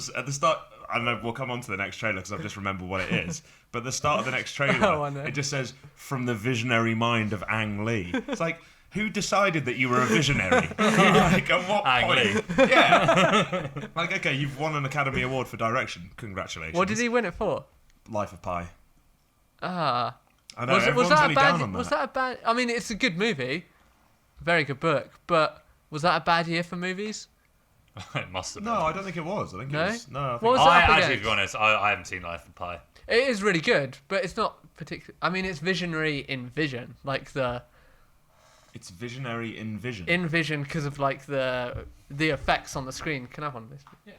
at the start, I know we'll come on to the next trailer because I've just remembered what it is. But at the start of the next trailer, it just says, "from the visionary mind of Ang Lee." It's like, who decided that you were a visionary? Like, at what Ang point? Lee. Yeah. Like, okay, you've won an Academy Award for direction. Congratulations. What did he win it for? Life of Pi. Ah. I know, Was that really a bad? down on that. Was that a bad? I mean, it's a good movie, very good book. But was that a bad year for movies? It must have been. No, I don't think it was. I think it was. No, I think What was I that up actually, to against? be honest, I haven't seen Life of Pi. It is really good, but it's not particular. I mean, it's visionary in vision, like it's visionary in vision. in vision because of like the effects on the screen. Can I have one of these? Yeah.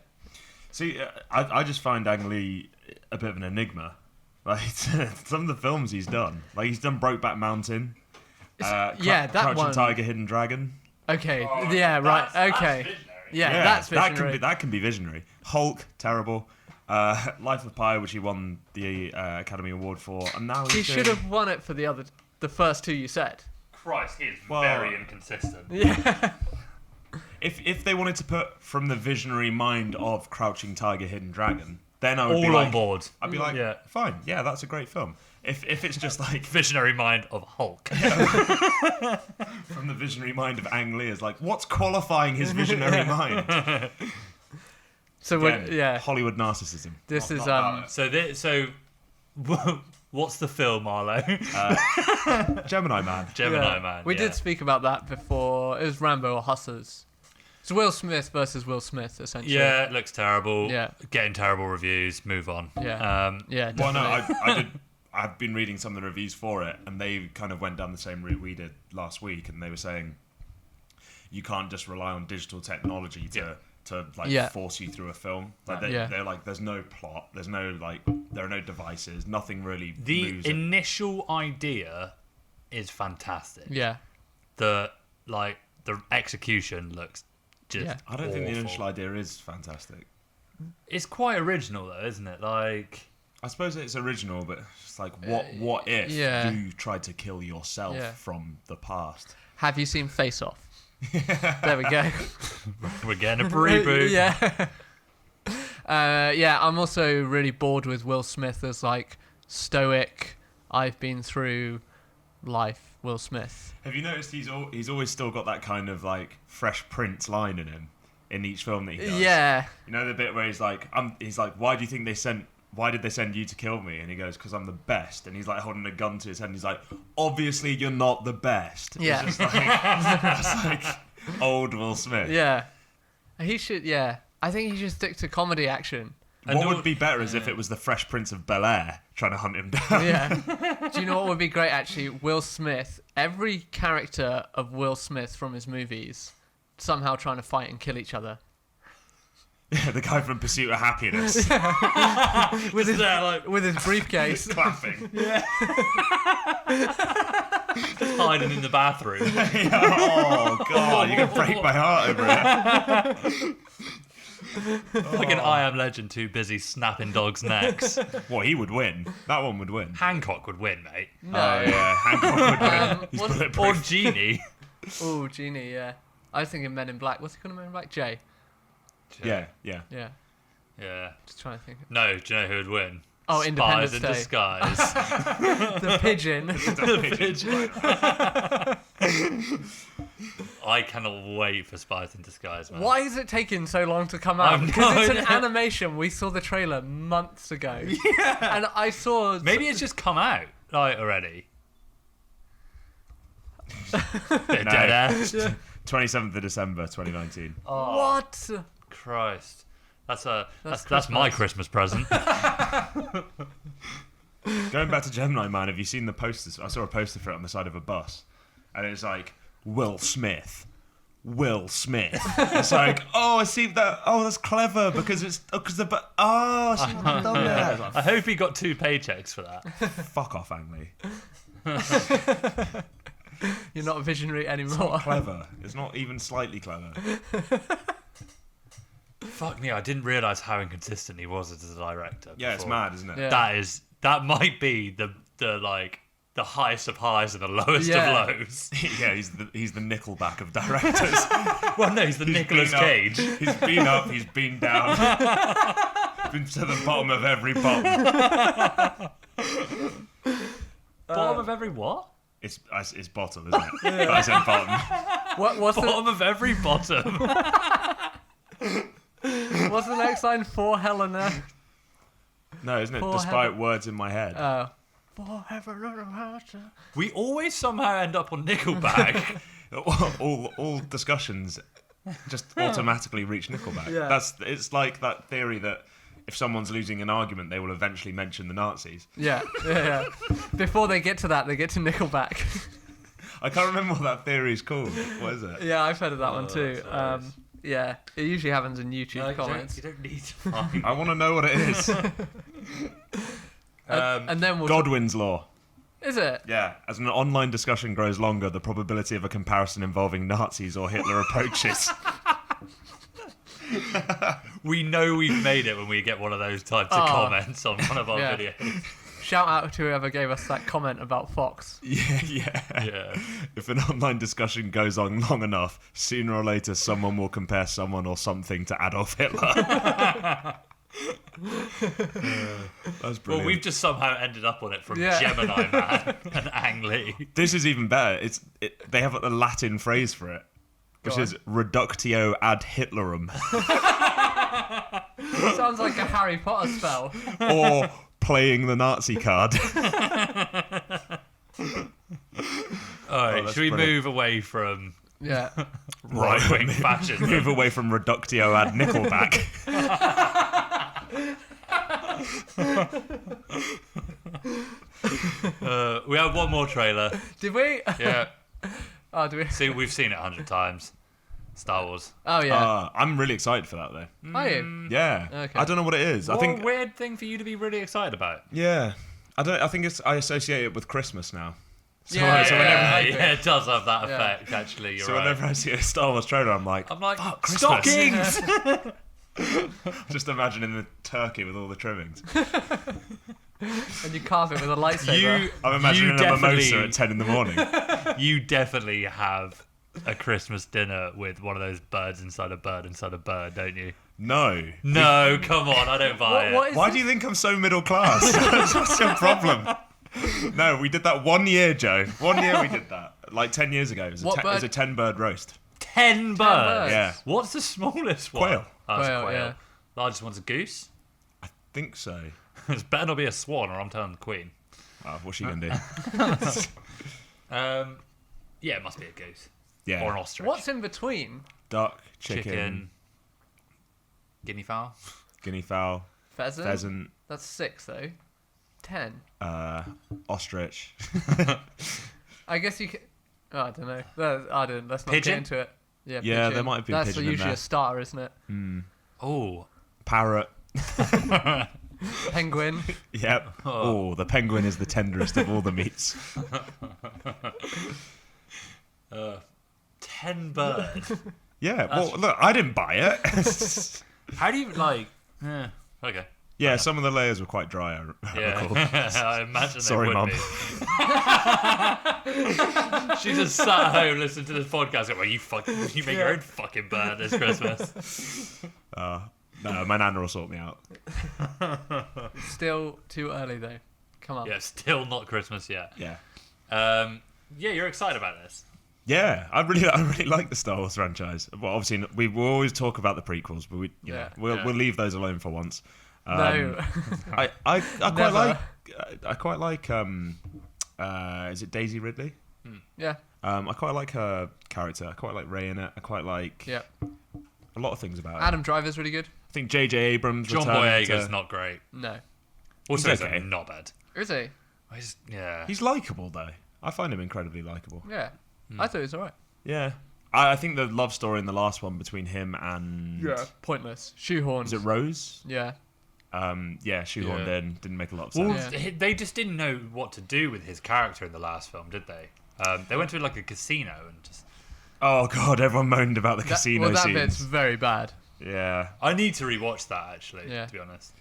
See, I just find Ang Lee a bit of an enigma. Like, some of the films he's done. Like, he's done Brokeback Mountain. that Crouching one. Tiger, Hidden Dragon. Okay. Right. Okay. Yeah, that's visionary. That can be visionary. Hulk, terrible. Life of Pi, which he won the Academy Award for, and now He should have won it for the first two you said. Christ, he is very inconsistent. Yeah. If they wanted to put "from the visionary mind of Crouching Tiger, Hidden Dragon," then I would All be on like, board. I'd be like, fine, yeah, that's a great film. If it's just like Visionary mind of Hulk. "from the visionary mind of Ang Lee," is like, what's qualifying his visionary mind? So Again, Hollywood narcissism. This is So what's the film, Arlo? Gemini Man. Gemini Man. We did speak about that before. It was Rambo or Hustlers. It's Will Smith versus Will Smith, essentially. Yeah, it looks terrible. Yeah. Getting terrible reviews. Move on. Yeah. Yeah. Well, no, Definitely. I've been reading some of the reviews for it, and they kind of went down the same route we did last week, and they were saying you can't just rely on digital technology to force you through a film. Like they're like, there's no plot, there are no devices, nothing really. The initial idea is fantastic. Yeah. The execution looks just. Yeah. I don't think the initial idea is fantastic. It's quite original though, isn't it? Like, I suppose it's original, but it's like, what if you tried to kill yourself from the past? Have you seen Face Off? There we go. We're getting a reboot. Yeah. I'm also really bored with Will Smith as like stoic. I've been through life, Will Smith. Have you noticed he's always still got that kind of like Fresh Prince line in him in each film that he does? Yeah. You know the bit where he's like, why did they send you to kill me? And he goes, because I'm the best. And he's like holding a gun to his head and he's like, obviously you're not the best. Yeah. It's just like, that's like old Will Smith. Yeah. He should, yeah. I think he should stick to comedy action. What would be better is if it was the Fresh Prince of Bel-Air trying to hunt him down. Yeah. Do you know what would be great, actually? Will Smith. Every character of Will Smith from his movies somehow trying to fight and kill each other. Yeah, the guy from Pursuit of Happiness. with his briefcase. Clapping. Yeah. Just hiding in the bathroom. Oh, God. You're going to break my heart over it. Like an I Am Legend too busy snapping dogs' necks. Well, he would win. That one would win. Hancock would win, mate. No. Oh, yeah. Hancock would win. He's bulletproof. Or Genie. Oh, Genie, yeah. I was thinking Men in Black. What's he called in Men in Black? Jay. Yeah. Yeah. Just trying to think. No, do you know who would win? Oh, Independence Spies Day. in Disguise. The pigeon. The pigeon. I cannot wait for Spies in Disguise, man. Why is it taking so long to come out? I've Because no it's an idea. animation. We saw the trailer months ago. Yeah. And I saw... Maybe it's just come out already. Bit No. dead air. 27th of December, 2019. Oh, What? Christ. That's Christmas. my Christmas present. Going back to Gemini, man, have you seen the posters? I saw a poster for it on the side of a bus. And it's like, Will Smith. Will Smith. It's like, oh, I see that. Oh, that's clever because it's... because the... Oh, she's done that. It's like, I hope he got 2 paychecks for that. fuck off, Ang Lee. You're not a visionary anymore. Clever. It's not even slightly clever. Fuck me, I didn't realise how inconsistent he was as a director. Yeah, it's before. mad, isn't it? Yeah. That might be the highest of highs and the lowest of lows. Yeah, he's the Nickelback of directors. Well, no, he's the Nicolas been Cage. He's been up, he's been down. Been to the bottom of every bottom. Bottom of every what? It's bottom, isn't it? But I said bottom. What's Bottom of every bottom. what's the next line? For Helena. No, isn't it? For Despite heaven. words in my head. For heaven. We always somehow end up on Nickelback. all discussions just automatically reach Nickelback. Yeah. It's like that theory that if someone's losing an argument, they will eventually mention the Nazis. Yeah. Before they get to that, they get to Nickelback. I can't remember what that theory is called. What is it? Yeah, I've heard of that one too. that's hilarious. Yeah, it usually happens in YouTube comments. You don't need to find. I want to know what it is. And then we'll... Godwin's law. Is it? Yeah, as an online discussion grows longer, the probability of a comparison involving Nazis or Hitler approaches. We know we've made it when we get one of those types of comments on one of our Yeah. videos. Shout out to whoever gave us that comment about Fox. Yeah. If an online discussion goes on long enough, sooner or later someone will compare someone or something to Adolf Hitler. That's brilliant. Well, we've just somehow ended up on it from Yeah. Gemini Man and Ang Lee. This is even better. They have a Latin phrase for it, which is Reductio ad Hitlerum, Sounds like a Harry Potter spell. or playing the Nazi card. All right, that's should we brilliant. move away from Yeah. right-wing fascism? Move away from Reductio ad Nickelback. We have one more trailer. Did we? Yeah. Oh, did we? See, we've seen it 100 times. Star Wars. Oh, yeah. I'm really excited for that though. Are you? Yeah, Okay. I don't know what it is. I What think a weird thing for you to be really excited about. yeah, I think I associate it with Christmas now. So, Yeah, so yeah, whenever it does have that Yeah. effect, actually. You're right. whenever I see a Star Wars trailer, I'm like, fuck, Christmas. stockings! Just imagining the turkey with all the trimmings. And you carve it with a lightsaber. I'm imagining a mimosa at 10 in the morning. You definitely have a Christmas dinner with one of those birds inside a bird, don't you? No. No, come on, I don't buy it. What is Why this? do you think I'm so middle class? What's your problem? No, we did that 1 year, Joe. 1 year we did that. Like 10 years ago. It was, What it was bird? a 10-bird roast. 10 birds? birds. Yeah. What's the smallest one? Quail. Oh, it's Quail, quail. yeah. Largest one's a goose. Think so. It's better not be a swan or I'm telling the queen. Oh, what's she going to do? Yeah, it must be a goose. Yeah. Or an ostrich. What's in between? Duck, chicken. Guinea fowl. Guinea fowl. Pheasant. That's 6 though. 10. Ostrich. I guess you can. Oh, I don't know. I don't. Let's not Pigeon? get into it. Yeah. Yeah, pigeon. there might have been That's pigeon in usually there. a starter, isn't it? Oh. Parrot. Penguin. Yep. Oh, the penguin is the tenderest of all the meats. 10 birds. Yeah. Well, look, I didn't buy it. How do you like? Okay. Yeah, some of the layers were quite dry. I recall. I imagine Sorry, they would Mum. be. She just sat at home listening to this podcast. Going, well, you make your own fucking bird this Christmas. No, my nana will sort me out. Still too early though. Come on. Yeah, still not Christmas yet. Yeah. Yeah, you're excited about this. Yeah, I really like the Star Wars franchise. Well, obviously, we will always talk about the prequels, but we'll leave those alone for once. No. I Never. quite like is it Daisy Ridley? Yeah. I quite like her character. I quite like Rey in it. I quite like Yeah. a lot of things about it. Adam Driver's really good. I think J.J. Abrams. John returning Boyega's to- not great. No. Also, He's he's okay. not bad. Is he? Yeah. He's likable though. I find him incredibly likable. Yeah. I thought he was alright. Yeah. I think the love story in the last one between him and Pointless. Shoehorned. is it Rose? Yeah. Shoehorned in. Didn't make a lot of Well, sense. Yeah. they just didn't know what to do with his character in the last film, did they? They went to like a casino and just. Oh god, everyone moaned about the casino that scenes. bit's very bad. Yeah. I need to rewatch that actually. Yeah. To be honest.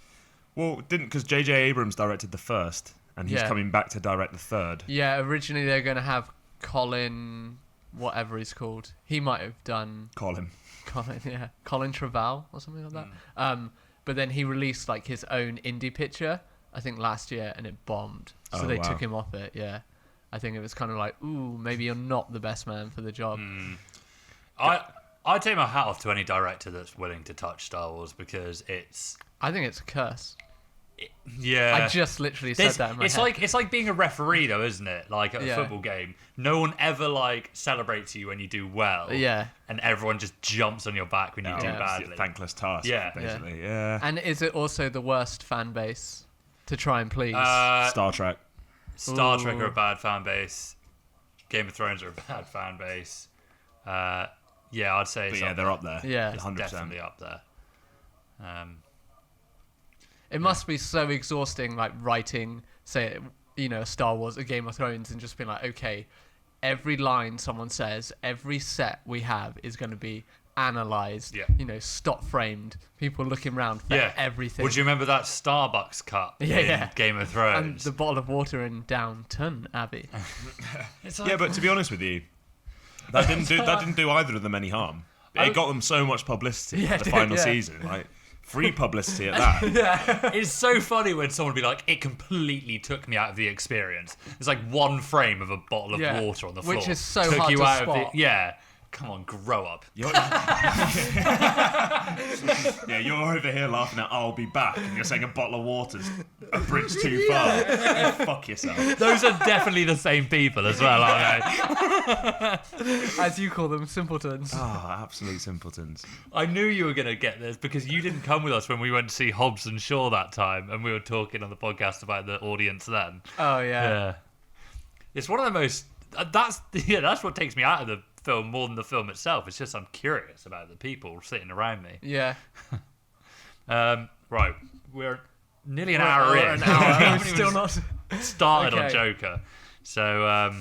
Well, because J.J. Abrams directed the first, and he's Yeah. coming back to direct the third. Yeah, originally they're going to have Colin, whatever he's called. He might have done Colin Trevorrow or something like that. But then he released like his own indie picture, I think last year, and it bombed. So they took him off it. Yeah, I think it was kind of like, ooh, maybe you're not the best man for the job. I take my hat off to any director that's willing to touch Star Wars because I think it's a curse. Yeah. I just literally said that in my head. It's like being a referee though, isn't it? Like at a Yeah. football game. No one ever like celebrates you when you do well. Yeah. And everyone just jumps on your back when you do It's badly. a thankless task. Yeah. Basically. Yeah. And is it also the worst fan base to try and please? Star Trek. Star Trek Ooh. are a bad fan base. Game of Thrones are a bad fan base. Yeah, I'd say it's But yeah, they're up there. Yeah. It's 100%. definitely up there. It must be so exhausting, like writing, say, a Star Wars, a Game of Thrones, and just being like, okay, every line someone says, every set we have is going to be analysed, stop framed, people looking around for everything. Would you remember that Starbucks cup in Game of And Thrones? the bottle of water in Downton Abbey. It's like, Yeah, but to be honest with you, that didn't do either of them any harm. It got them so much publicity Yeah, for the dude, final yeah. season. Like free publicity at that. It's so funny when someone would be like, it completely took me out of the experience. It's like one frame of a bottle of Yeah. water on the floor. Which is so took hard you to out spot. Of the, yeah. Come on, grow up. You're over here laughing at I'll be back, and you're saying a bottle of water's a bridge too far. You fuck yourself. Those are definitely the same people as well, aren't they? As you call them, simpletons. Absolute simpletons. I knew you were going to get this because you didn't come with us when we went to see Hobbs and Shaw that time, and we were talking on the podcast about the audience then. Oh, yeah. It's one of the most... That's what takes me out of the film more than the film itself. It's just I'm curious about the people sitting around me. Yeah. Right, we're nearly an hour in. An hour. We We're haven't still even not... started on Okay. Joker. So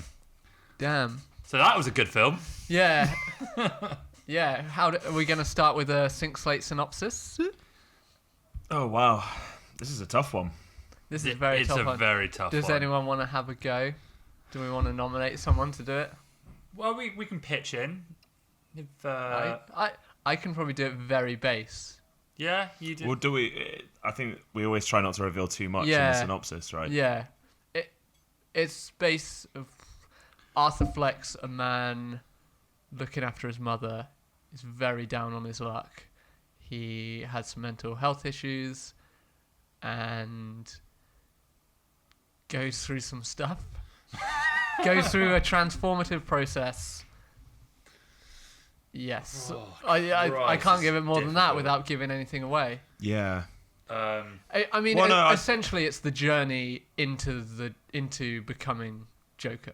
Damn. that was a good film. Yeah. Yeah. Are we going to start with a Sync Slate synopsis? Oh wow, this is a tough one. This is a very It's tough a one. very tough Does one. anyone want to have a go? Do we want to nominate someone to do it? Well, we can pitch in. If I can probably do it very base. yeah, you do. Well, do we? I think we always try not to reveal too much in Yeah. the synopsis, right? Yeah. It's base of Arthur Fleck's a man looking after his mother. He's very down on his luck. He had some mental health issues and goes through some stuff. Goes through a transformative process Yes. Oh, I Christ, can't it's give it more than that difficult. without giving anything away. Yeah. I mean, Well, no, essentially, it's the journey into becoming Joker.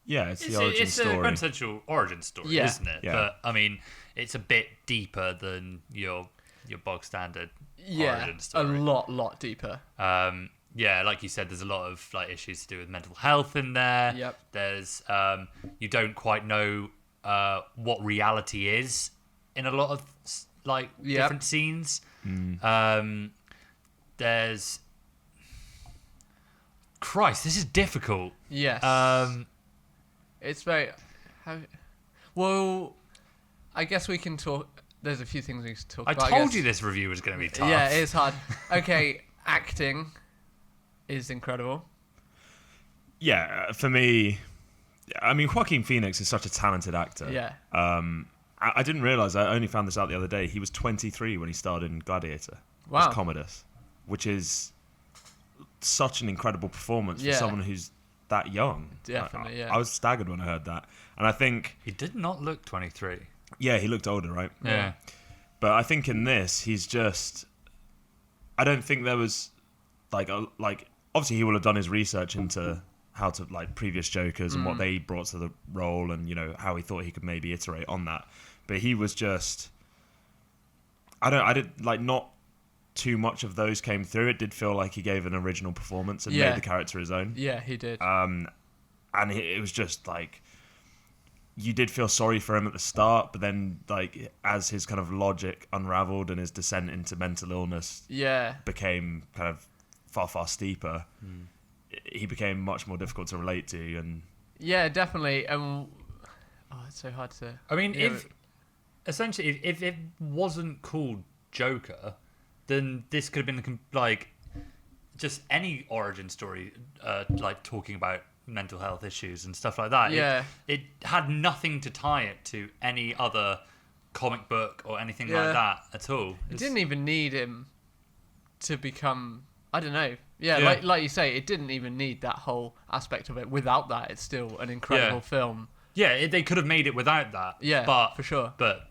Yeah, it's the origin it's story. a quintessential origin story, Yeah. isn't it? Yeah. But I mean, it's a bit deeper than your bog standard origin A story. lot deeper. Yeah, like you said, there's a lot of like issues to do with mental health in there. Yep. There's you don't quite know what reality is in a lot of like different scenes. There's Christ, this is difficult. Yes. It's very. Well, I guess we can talk. There's a few things we can talk I about. told you this review was going to be tough. Yeah, it is hard. Okay, acting is incredible. Yeah, for me, I mean, Joaquin Phoenix is such a talented actor. Yeah. I didn't realize. I only found this out the other day. He was 23 when he starred in Gladiator. Wow. As Commodus, which is such an incredible performance Yeah. for someone who's that young. Definitely, yeah. I was staggered when I heard that, and I think, He did not look 23. yeah, he looked older, right? Yeah. But I think in this, he's just. I don't think there was, like obviously he will have done his research into how to like previous Jokers and what they brought to the role, and how he thought he could maybe iterate on that. But he was just. I did like not too much of those came through. It did feel like he gave an original performance and made the character his own. Yeah, he did. And it was just like you did feel sorry for him at the start, but then like as his kind of logic unraveled and his descent into mental illness became kind of far steeper, he became much more difficult to relate to. And yeah, definitely. It's so hard to. I mean, if it wasn't called Joker, then this could have been like just any origin story, like talking about mental health issues and stuff like that. Yeah. It had nothing to tie it to any other comic book or anything like that at all. It didn't even need him to become. I don't know. Yeah, like you say, it didn't even need that whole aspect of it. Without that, it's still an incredible film. Yeah, they could have made it without that. Yeah, but for sure. But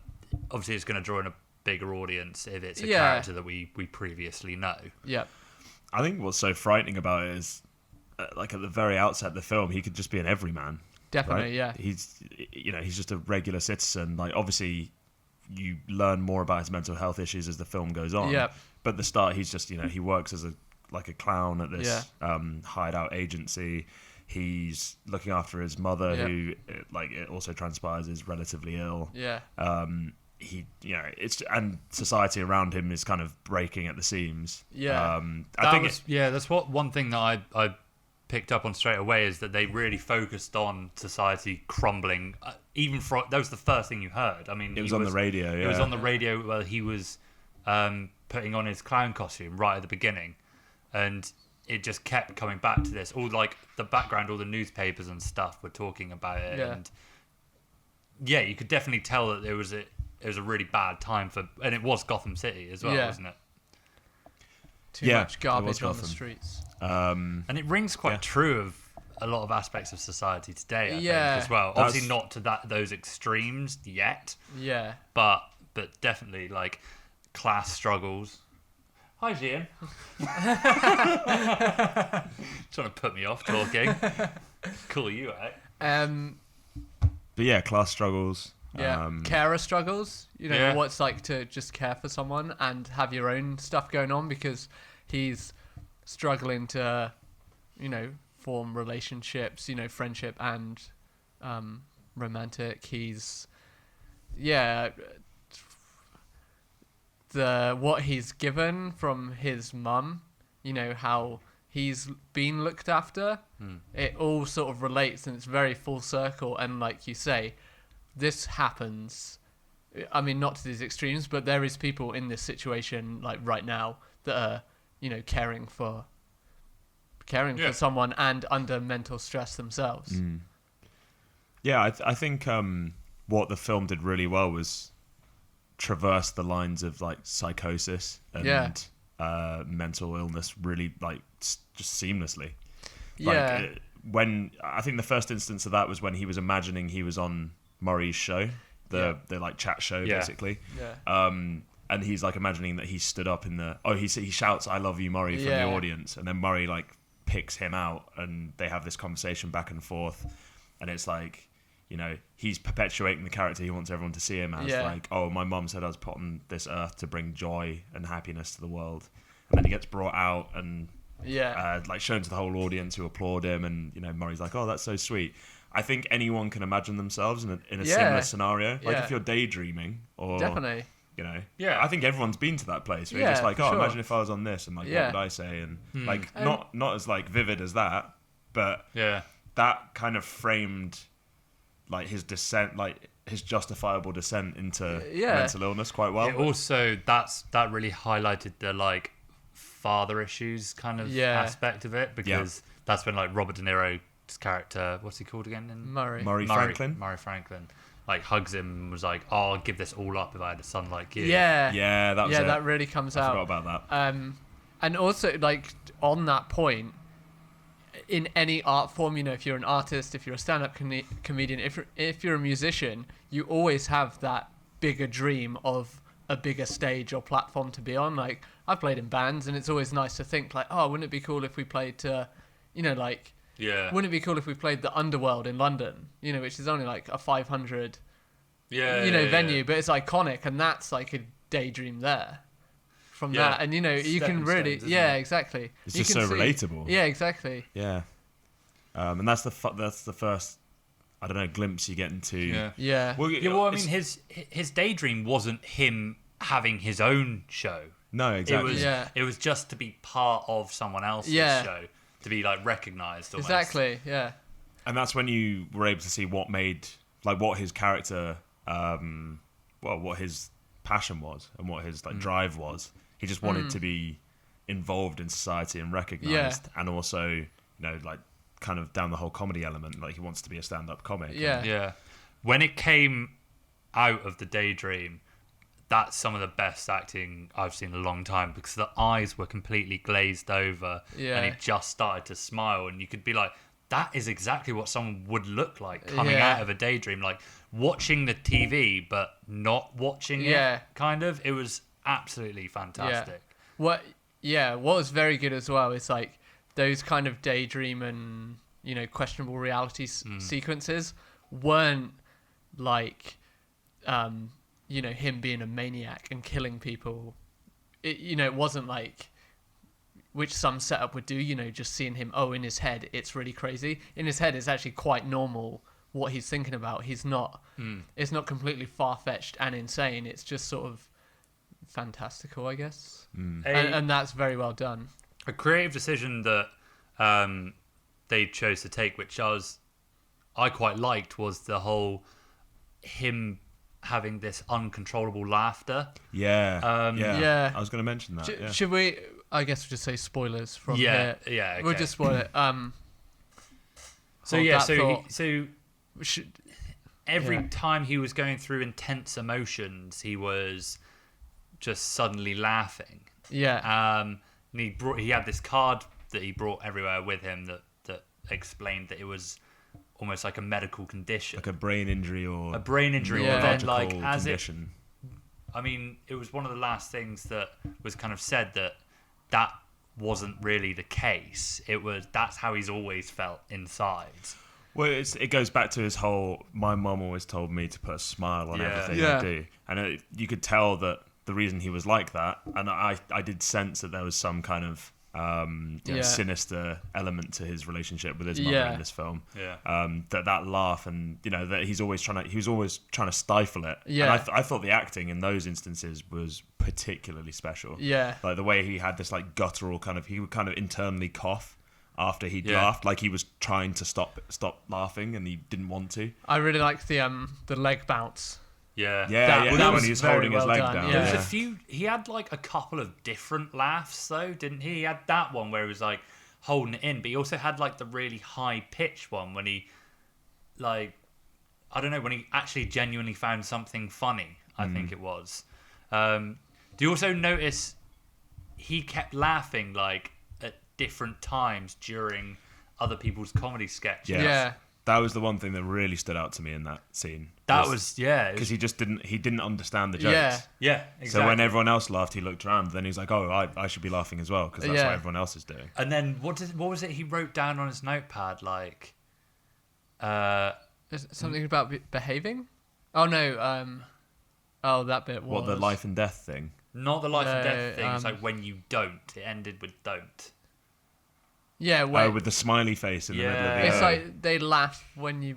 obviously, it's going to draw in a bigger audience if it's a character that we previously know. Yeah. I think what's so frightening about it is, like at the very outset of the film, he could just be an everyman. Definitely, right? yeah. He's just a regular citizen. Like obviously, you learn more about his mental health issues as the film goes on. Yeah. But at the start, he's just he works as a clown at this hideout agency. He's looking after his mother, who it also transpires is relatively ill. Yeah. And society around him is kind of breaking at the seams. Yeah. That's one thing that I picked up on straight away is that they really focused on society crumbling. That was the first thing you heard. I mean, it was on the radio. Yeah. It was on the radio while he was putting on his clown costume right at the beginning, and it just kept coming back to this. All like the background, all the newspapers and stuff were talking about it, and you could definitely tell that it was a really bad time and it was Gotham City as well, wasn't it? Too much garbage on the streets. And it rings quite true of a lot of aspects of society today, I think, as well. That's... Obviously not to those extremes yet. Yeah. But definitely like class struggles. Hi, Gian. Trying to put me off talking. Call you out. But yeah, class struggles. Yeah, carer struggles. What it's like to just care for someone and have your own stuff going on, because he's struggling to, form relationships, friendship and romantic. He's, what he's given from his mum, how he's been looked after. It all sort of relates, and it's very full circle. And like you say, this happens. I mean, not to these extremes, but there is people in this situation, like right now, that are, caring for someone and under mental stress themselves. Yeah, I think what the film did really well was traverse the lines of like psychosis and mental illness really just seamlessly. When I think the first instance of that was when he was imagining he was on Murray's show, the like chat show basically. Yeah. And he's like imagining that he stood up in the he shouts "I love you, Murray" from the audience, and then Murray like picks him out, and they have this conversation back and forth, and it's like, you know, he's perpetuating the character he wants everyone to see him as, like, oh, my mum said I was put on this earth to bring joy and happiness to the world, and then he gets brought out and like shown to the whole audience who applaud him, and you know, Murray's like, oh, that's so sweet. I think anyone can imagine themselves in a similar scenario, like if you're daydreaming or definitely. You know, I think everyone's been to that place where you're just like, imagine if I was on this, and like, what would I say? And like, not as like vivid as that, but that kind of framed like his descent, like his justifiable descent into mental illness quite well. It also, that really highlighted the like father issues kind of aspect of it, because that's when like Robert De Niro's character, what's he called again? Murray Franklin. Murray Franklin. Like hugs him and was like, "Oh, I'd give this all up if I had a son like you." Yeah, that was it. That really comes out. I forgot about that. And also, like, on that point, in any art form, you know, if you're an artist, if you're a stand-up comedian, if you're a musician, you always have that bigger dream of a bigger stage or platform to be on. Like, I've played in bands, and it's always nice to think like, oh, wouldn't it be cool if we played to, you know, like. Yeah. Wouldn't it be cool if we played the Underworld in London? You know, which is only like a 500, venue, but it's iconic, and that's like a daydream there. From that, and you know, you can really, exactly. It's just so relatable. Yeah, exactly. Yeah, and that's the first, I don't know, glimpse you get into. Yeah. Well, I mean, his daydream wasn't him having his own show. No, exactly. It was just to be part of someone else's show. To be like recognised almost. Exactly, yeah. And that's when you were able to see what his character, what his passion was and what his like drive was. He just wanted to be involved in society and recognised, and also, you know, like kind of down the whole comedy element. Like he wants to be a stand-up comic. Yeah. When it came out of the daydream, that's some of the best acting I've seen in a long time, because the eyes were completely glazed over and he just started to smile, and you could be like, that is exactly what someone would look like coming out of a daydream, like watching the TV but not watching it, kind of. It was absolutely fantastic. What was very good as well is like those kind of daydream and, you know, questionable reality sequences weren't like you know, him being a maniac and killing people. It wasn't like, which some setup would do, you know, just seeing him, in his head, it's really crazy. In his head, it's actually quite normal what he's thinking about. He's not, it's not completely far-fetched and insane. It's just sort of fantastical, I guess. And that's very well done. A creative decision that they chose to take, which I quite liked, was the whole him having this uncontrollable laughter. I was going to mention that. Should we? I guess we'll just say spoilers from here. Yeah. Okay. We'll just spoil it. Every time he was going through intense emotions, he was just suddenly laughing. Yeah. And he had this card that he brought everywhere with him that explained that it was almost like a medical condition, like a brain injury or then like as condition. It was one of the last things that was kind of said that wasn't really the case. That's how he's always felt inside. Well, it goes back to his whole, my mum always told me to put a smile on everything I do, and you could tell that the reason he was like that, and I did sense that there was some kind of sinister element to his relationship with his mother in this film. That laugh, and you know that he was always trying to stifle it. And I thought the acting in those instances was particularly special. Like the way he had this like guttural kind of, he would kind of internally cough after he'd laughed, like he was trying to stop laughing and he didn't want to. I really liked the leg bounce. That when he was holding his leg down. There was a few. He had like a couple of different laughs though, didn't he? He had that one where he was like holding it in, but he also had like the really high pitched one when he, like, I don't know, when he actually genuinely found something funny. I think it was. Do you also notice he kept laughing like at different times during other people's comedy sketches? Yeah. That was the one thing that really stood out to me in that scene. Because he just didn't understand the jokes. Yeah, exactly. So when everyone else laughed, he looked around. Then he was like, "Oh, I should be laughing as well because that's what everyone else is doing." And then what was it he wrote down on his notepad? Like, Is it something about behaving? Oh no. That bit was What, the life and death thing? not the life and death thing. It's like when you don't. It ended with don't. Yeah, With the smiley face in the middle of the it's like they laugh when you.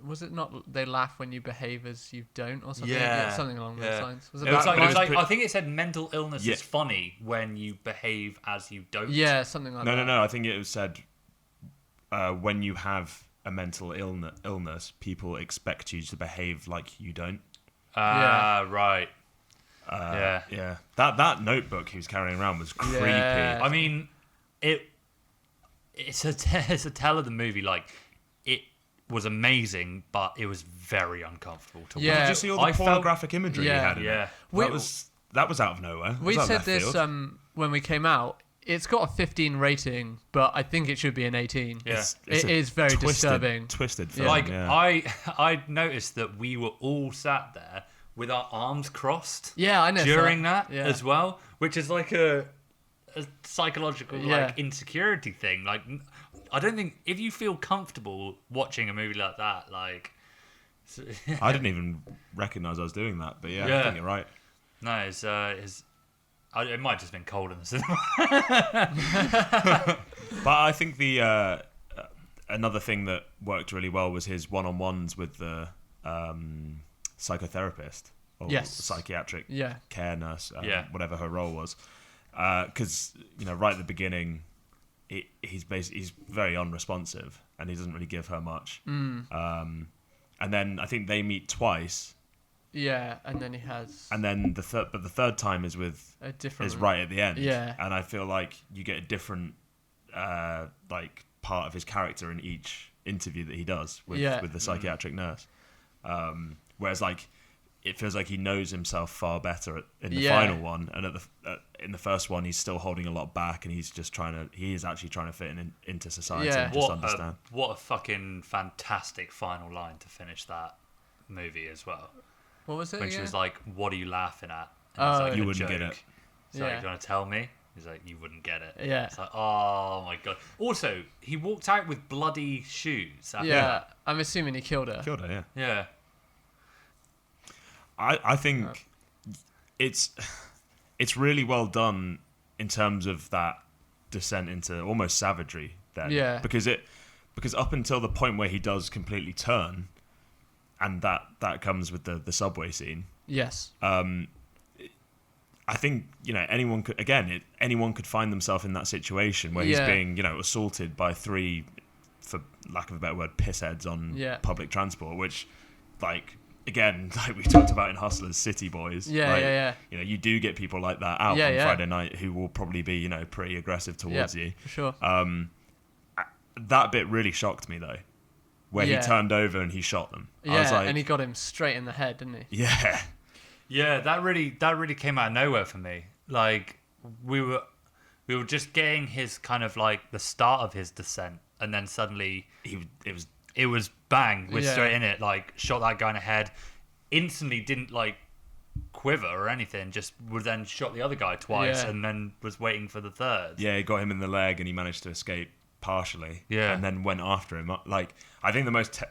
Was it not? They laugh when you behave as you don't, or something. Yeah, Something along those lines. Was it I think it said mental illness is funny when you behave as you don't. Yeah, something like that. No. I think it was said when you have a mental illness, people expect you to behave like you don't. Right. Yeah. That notebook he was carrying around was creepy. Yeah. I mean, it's a tell of the movie. Like, it was amazing, but it was very uncomfortable to watch. Yeah. Did you see all the pornographic imagery he had in it? That was out of nowhere. We said this when we came out. It's got a 15 rating, but I think it should be an 18. Yeah. It is very disturbing. Twisted film. Like, I noticed that we were all sat there with our arms crossed. Yeah, I know. During that as well, which is like a psychological like insecurity thing. Like, I don't think if you feel comfortable watching a movie like that, like I didn't even recognize I was doing that, but I think you're right. No, it might have just been cold in the cinema. But I think the another thing that worked really well was his one-on-ones with the psychotherapist or psychiatric care nurse, whatever her role was. Because right at the beginning, he's very unresponsive and he doesn't really give her much. And then I think they meet twice. Yeah, and then he has. And then the third time is with a different. Is right at the end. Yeah, and I feel like you get a different like part of his character in each interview that he does with the psychiatric nurse. Whereas like it feels like he knows himself far better in the final one, and in the first one he's still holding a lot back, and he is actually trying to fit into society and just understand. What a fucking fantastic final line to finish that movie as well. What was it? When she was like, "What are you laughing at?" And like, you wouldn't get it. He's like, "Do you want to tell me?" He's like, "You wouldn't get it." Yeah. It's like, oh my god. Also, he walked out with bloody shoes. I'm assuming he killed her. Killed her, yeah. Yeah. I think it's really well done in terms of that descent into almost savagery then. Yeah. Because up until the point where he does completely turn, and that comes with the subway scene. Yes. I think anyone could find themselves in that situation where he's being assaulted by three, for lack of a better word, pissheads on public transport, which again, like we talked about in Hustlers, city boys. Yeah. You do get people like that out on Friday night who will probably be pretty aggressive towards you. For sure. That bit really shocked me though, where he turned over and he shot them. I was like, and he got him straight in the head, didn't he? Yeah. Yeah, that really came out of nowhere for me. Like we were just getting his kind of like the start of his descent, and then suddenly it was bang, we're straight in it. Like shot that guy in the head, instantly didn't like quiver or anything. Just was then shot the other guy twice, and then was waiting for the third. Yeah, he got him in the leg, and he managed to escape partially. Yeah, and then went after him. Like I think the most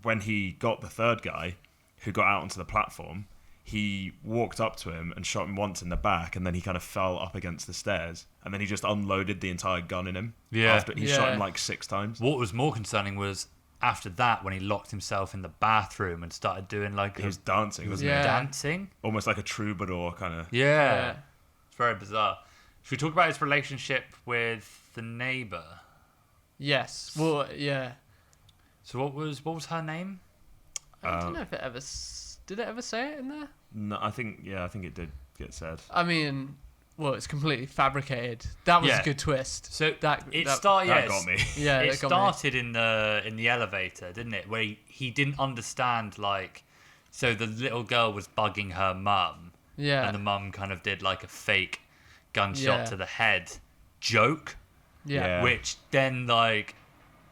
when he got the third guy who got out onto the platform. He walked up to him and shot him once in the back, and then he kind of fell up against the stairs, and then he just unloaded the entire gun in him. Yeah. After he shot him like 6 times. What was more concerning was after that when he locked himself in the bathroom and started doing like he was dancing, wasn't he? Dancing, almost like a troubadour kind of. Yeah, it's very bizarre. Should we talk about his relationship with the neighbor? Yes. Well, yeah. So what was her name? I don't know if it ever. Did it ever say it in there? No, I think it did get said. I mean, well, it's completely fabricated. That was a good twist. So that got me. Yeah, it started in the elevator, didn't it? Where he didn't understand, like, so the little girl was bugging her mum. Yeah. And the mum kind of did like a fake gunshot to the head joke. Yeah. Which then like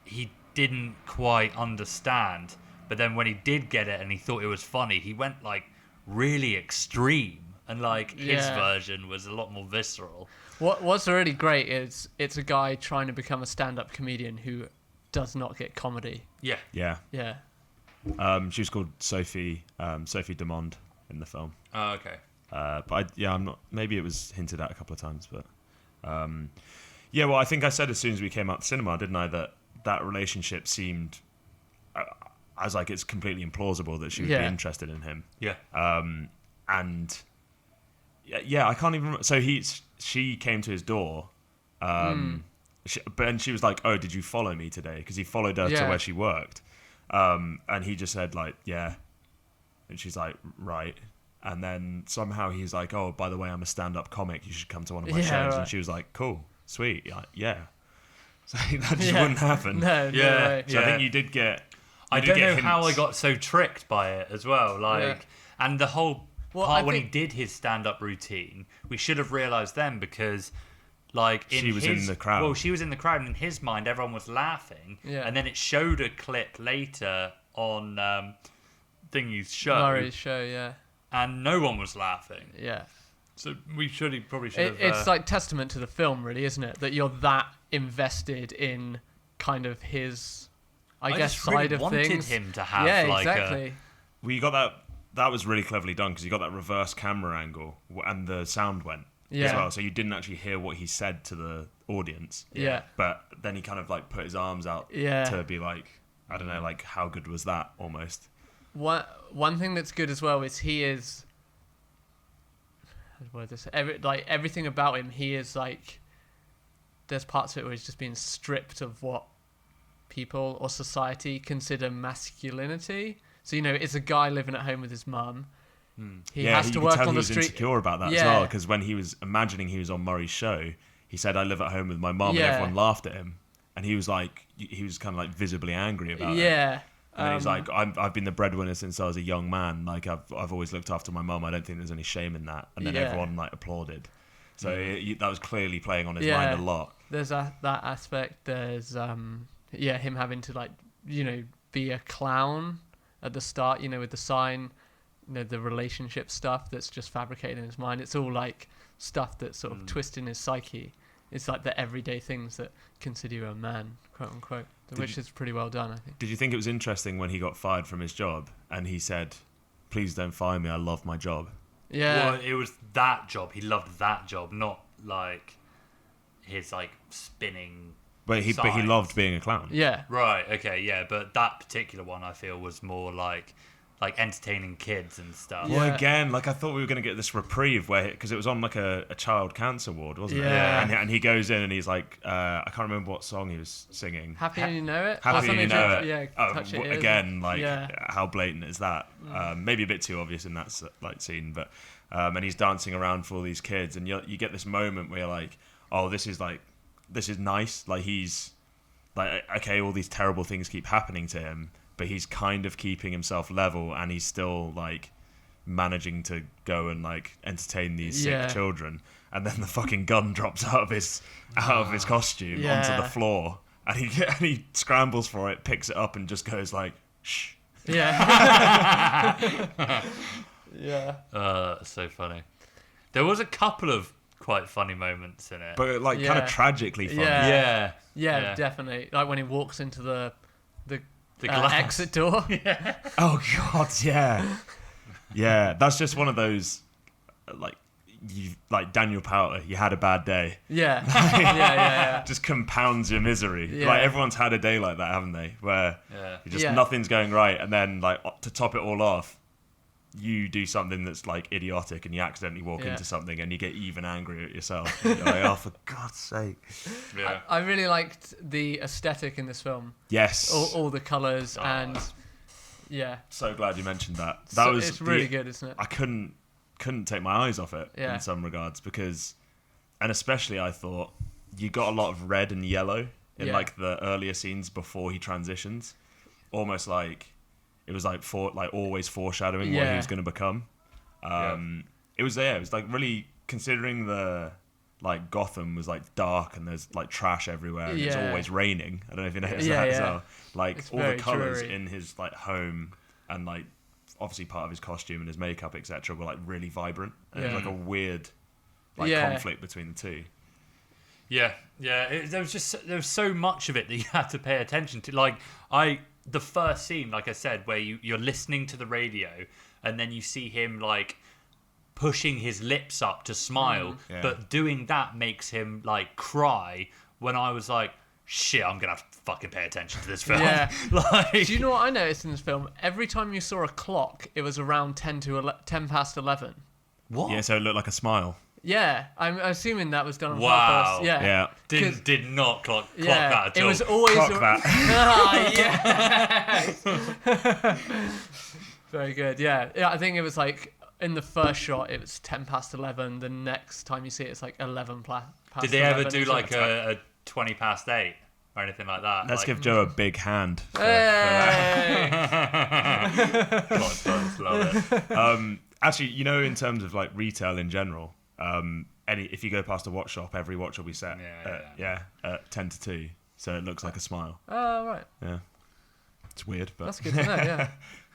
he didn't quite understand. But then when he did get it and he thought it was funny, he went like really extreme, and like his version was a lot more visceral. What's really great is it's a guy trying to become a stand-up comedian who does not get comedy. Yeah. Yeah. She was called Sophie Demond in the film. Oh, okay. But I'm not. Maybe it was hinted at a couple of times, but well, I think I said as soon as we came out the cinema, didn't I, that relationship seemed. I was like, it's completely implausible that she would be interested in him. Yeah. And I can't even. So she came to his door, and she was like, "Oh, did you follow me today?" Because he followed her to where she worked, and he just said like, "Yeah," and she's like, "Right." And then somehow he's like, "Oh, by the way, I'm a stand-up comic. You should come to one of my shows." Right. And she was like, "Cool, sweet, yeah." So that just wouldn't happen. No way. So I think you did get. I don't know how I got so tricked by it as well. And the whole part when he did his stand-up routine, we should have realised then, because she was in the crowd. Well, she was in the crowd, and in his mind, everyone was laughing. Yeah. And then it showed a clip later on Thingy's show. Murray's show, yeah. And no one was laughing. Yeah. So probably should have. It's like testament to the film, really, isn't it? That you're that invested in kind of his, I guess, just side really of wanted things. him to have exactly. Well, you got that. That was really cleverly done, because you got that reverse camera angle, and the sound went as well, so you didn't actually hear what he said to the audience. Yeah. But then he kind of like put his arms out to be like, I don't know, like how good was that almost? One thing that's good as well is he is. What is this? Everything about him, he is like. There's parts of it where he's just being stripped of what people or society consider masculinity. So, it's a guy living at home with his mum. He has to work on the street. He was insecure about that as well, because when he was imagining he was on Murray's show, he said, "I live at home with my mum," and everyone laughed at him. And he was like, he was kind of like visibly angry about it. Yeah. And then he's like, I've been the breadwinner since I was a young man. Like, I've always looked after my mum. I don't think there's any shame in that. And then everyone like applauded. So that was clearly playing on his mind a lot. There's that aspect. There's him having to like be a clown at the start. With the sign, the relationship stuff that's just fabricated in his mind. It's all like stuff that's sort of twisting his psyche. It's like the everyday things that consider you a man, quote unquote, which is pretty well done, I think. Did you think it was interesting when he got fired from his job and he said, "Please don't fire me. I love my job." Yeah. Well, it was that job. He loved that job, not like his like spinning. But he loved being a clown. Yeah. Right. Okay. Yeah. But that particular one, I feel, was more like entertaining kids and stuff. Well, again, like I thought we were going to get this reprieve because it was on like a child cancer ward, wasn't it? Yeah. And he goes in and he's like, I can't remember what song he was singing. Happy and You Know It? Happy and You Know It. Yeah. Touch It Is. Again, like how blatant is that? Maybe a bit too obvious in that like scene, but and he's dancing around for all these kids, and you get this moment where you're like, oh, this is nice. Like he's like, okay, all these terrible things keep happening to him, but he's kind of keeping himself level, and he's still like managing to go and like entertain these sick children. And then the fucking gun drops out of his costume onto the floor, and he scrambles for it, picks it up, and just goes like, shh. Yeah. Yeah. So funny. There was a couple of quite funny moments in it, But like kind of tragically funny. Yeah, definitely. Like when he walks into the glass exit door. Oh God, yeah. Yeah, that's just one of those like Daniel Powter, you had a bad day. Yeah. Yeah. Just compounds your misery. Yeah. Like everyone's had a day like that, haven't they? Where nothing's going right, and then like to top it all off, you do something that's like idiotic, and you accidentally walk into something, and you get even angrier at yourself. You're like, oh, for God's sake. Yeah. I really liked the aesthetic in this film. Yes. All the colours and So glad you mentioned that. It's really good, isn't it? I couldn't take my eyes off it in some regards, because, and especially I thought you got a lot of red and yellow in like the earlier scenes before he transitions, almost like it was like always foreshadowing what he was going to become. It was like really considering the like Gotham was like dark and there's like trash everywhere and it's always raining. I don't know if you noticed Yeah, that as yeah. well. Like It's all the very colours dreary. in his like home and like obviously part of his costume and his makeup, etc., were like really vibrant. And it was like a weird like conflict between the two. Yeah. There was so much of it that you had to pay attention to. Like the first scene, like I said, where you're listening to the radio and then you see him like pushing his lips up to smile, but doing that makes him like cry. When I was like, shit, I'm gonna have to fucking pay attention to this film. Yeah. Like, Do you know what I noticed in this film? Every time you saw a clock, it was around 10 past 11. what? Yeah, so it looked like a smile. Yeah, I'm assuming that was done on Wow. purpose. Yeah. Did not clock Yeah, that at it all. was always Clock that. Ah, yes. Very good. Yeah, I think it was like in the first shot it was 10 past 11. The next time you see it, it's like 11 past. Did they ever 11 do or like something. a 20 past 8 or anything like that? Let's like, give Joe a big hand. Hey! God, does love it. Actually, you know, in terms of like retail in general, if you go past a watch shop, every watch will be set at 10 to 2, so it looks like a smile. Oh right, Yeah, it's weird, but that's good to know.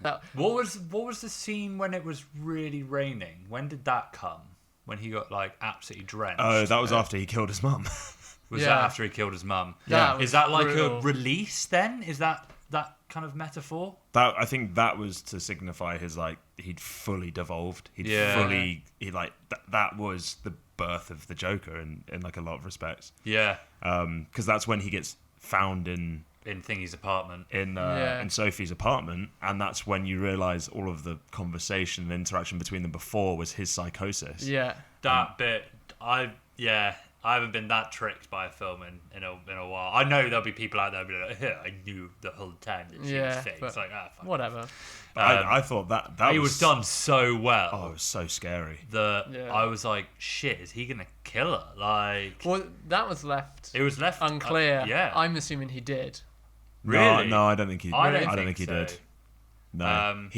Yeah. What was the scene when it was really raining? When did that come? When he got like absolutely drenched? Oh, that was after he killed his mum. Was Yeah. that after he killed his mum? That was Is that like brutal. a release then? Is that kind of metaphor? I think that was to signify his like he'd fully devolved. That was the birth of the Joker in like a lot of respects. Yeah. Because that's when he gets found in Thingy's apartment. in Sophie's apartment, and that's when you realise all of the conversation and interaction between them before was his psychosis. Yeah. That bit, I haven't been that tricked by a film in a while. I know there'll be people out there who'll be like, yeah, I knew the whole time that she was fake. It's like, fuck. Whatever. I thought that It was done so well. Oh, it was so scary. I was like, shit, is he gonna kill her? Like, Well, that was left it was left unclear. yeah. I'm assuming he did. Really? No, I don't think he. I don't don't think he so. did. No,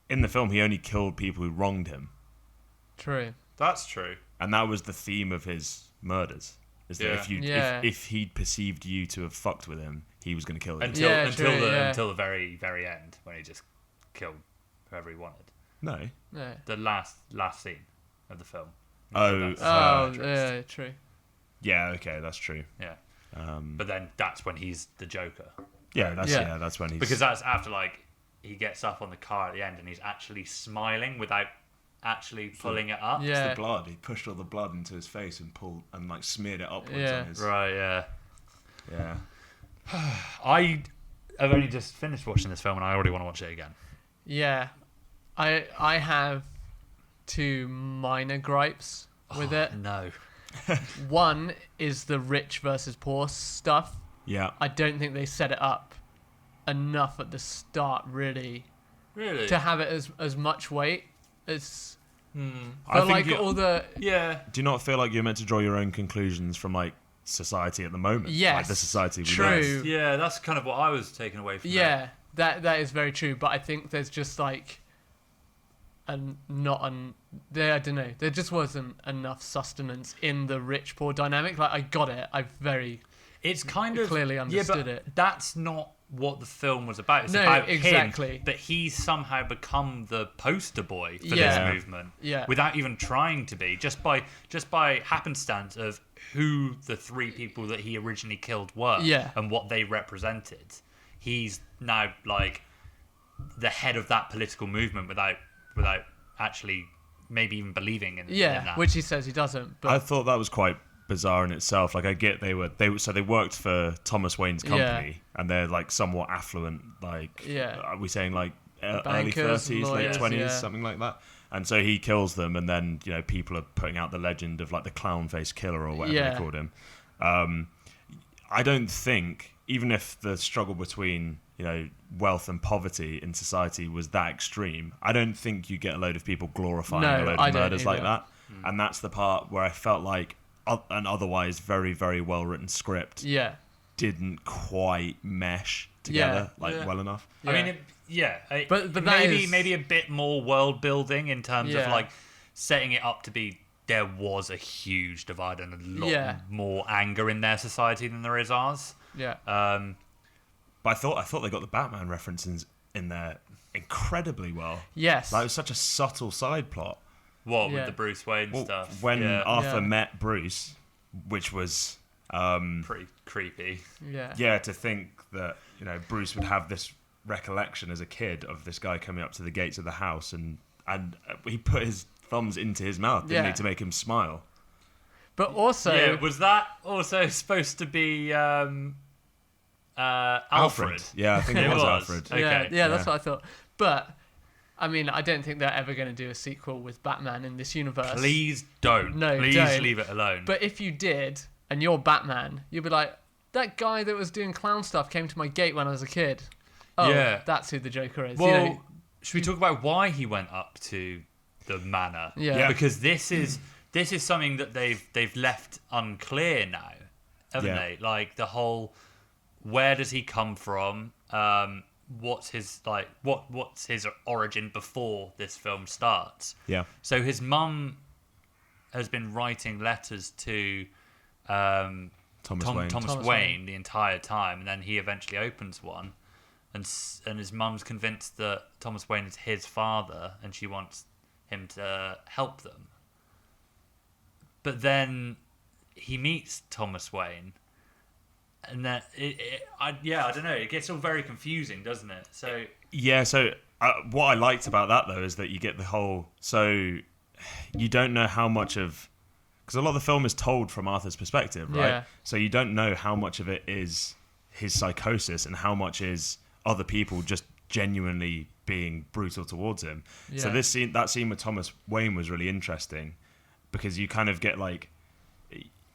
in the film he only killed people who wronged him, True. That's true. and that was the theme of his murders. Is that Yeah. if he'd perceived you to have fucked with him, he was going to kill you. Until the very very end when he just killed whoever he wanted. No. Yeah. The last scene of the film. Yeah, true. Yeah. Okay, that's true. Yeah. But then that's when he's the Joker. That's when he's Because that's after like he gets up on the car at the end and he's actually smiling without actually pulling it up. Yeah. the blood. He pushed all the blood into his face and pulled and like smeared it upwards Yeah. on his. Right. Yeah. Yeah. I have only just finished watching this film and I already want to watch it again. Yeah. I have two minor gripes with it. No. One is the rich versus poor stuff. Yeah. I don't think they set it up enough at the start, really, Really? to have it as much weight as. I But think like all the Yeah. Do you not feel like you're meant to draw your own conclusions from like society at the moment? Yes, Like the society we true. live. Yeah, that's kind of what I was taking away from yeah, that is very true. But I think there's just like, I don't know. There just wasn't enough sustenance in the rich poor dynamic. Like I got it. I very It's kind of clearly understood but it. That's not what the film was about. It's No, about exactly. him, but he's somehow become the poster boy for Yeah. this movement. Yeah. Without even trying to be, just by happenstance of who the three people that he originally killed were, Yeah. and what they represented. He's now like the head of that political movement without actually maybe even believing in that. which he says he doesn't. But I thought that was quite bizarre in itself. Like I get they worked for Thomas Wayne's company and they're like somewhat affluent. Like are we saying like early Bankers, 30s, lawyers, late 20s, yeah. something like that? And so he kills them, and then people are putting out the legend of like the clown face killer or whatever they called him. I don't think, even if the struggle between wealth and poverty in society was that extreme, I don't think you get a load of people glorifying a load of murders like that. And that's the part where I felt like an otherwise very, very well written script didn't quite mesh together well enough. Yeah. I mean, But that maybe is- maybe a bit more world building in terms of like setting it up to be there was a huge divide and a lot Yeah. more anger in their society than there is ours. Yeah. But I thought they got the Batman references in there incredibly well. Yes. Like, it was such a subtle side plot. What Yeah. with the Bruce Wayne stuff? When Arthur Yeah. met Bruce, which was Pretty creepy. Yeah. to think that, you know, Bruce would have this recollection as a kid of this guy coming up to the gates of the house, and he put his thumbs into his mouth, didn't Yeah. he, to make him smile. But also, Yeah, was that also supposed to be Alfred? Yeah, I think it It was was. Alfred. Okay. yeah, that's what I thought. But I mean, I don't think they're ever going to do a sequel with Batman in this universe. Please don't. No, Please don't. leave it alone. But if you did, and you're Batman, you'd be like, that guy that was doing clown stuff came to my gate when I was a kid. Oh, Yeah. that's who the Joker is. well, You know, should we talk about why he went up to the manor? Yeah. Because this is something that they've left unclear now, haven't Yeah. they? Like the whole, where does he come from? What's his what's his origin before this film starts? Yeah. So his mum has been writing letters to Thomas Wayne. Thomas Wayne the entire time, and then he eventually opens one, and his mum's convinced that Thomas Wayne is his father, and she wants him to help them. But then he meets Thomas Wayne, and then I don't know. It gets all very confusing, doesn't it? So Yeah, so what I liked about that, though, is that you get the whole... So you don't know how much of... Because a lot of the film is told from Arthur's perspective, right? Yeah. So you don't know how much of it is his psychosis and how much is other people just genuinely being brutal towards him. So Yeah. that scene with Thomas Wayne was really interesting because you kind of get like...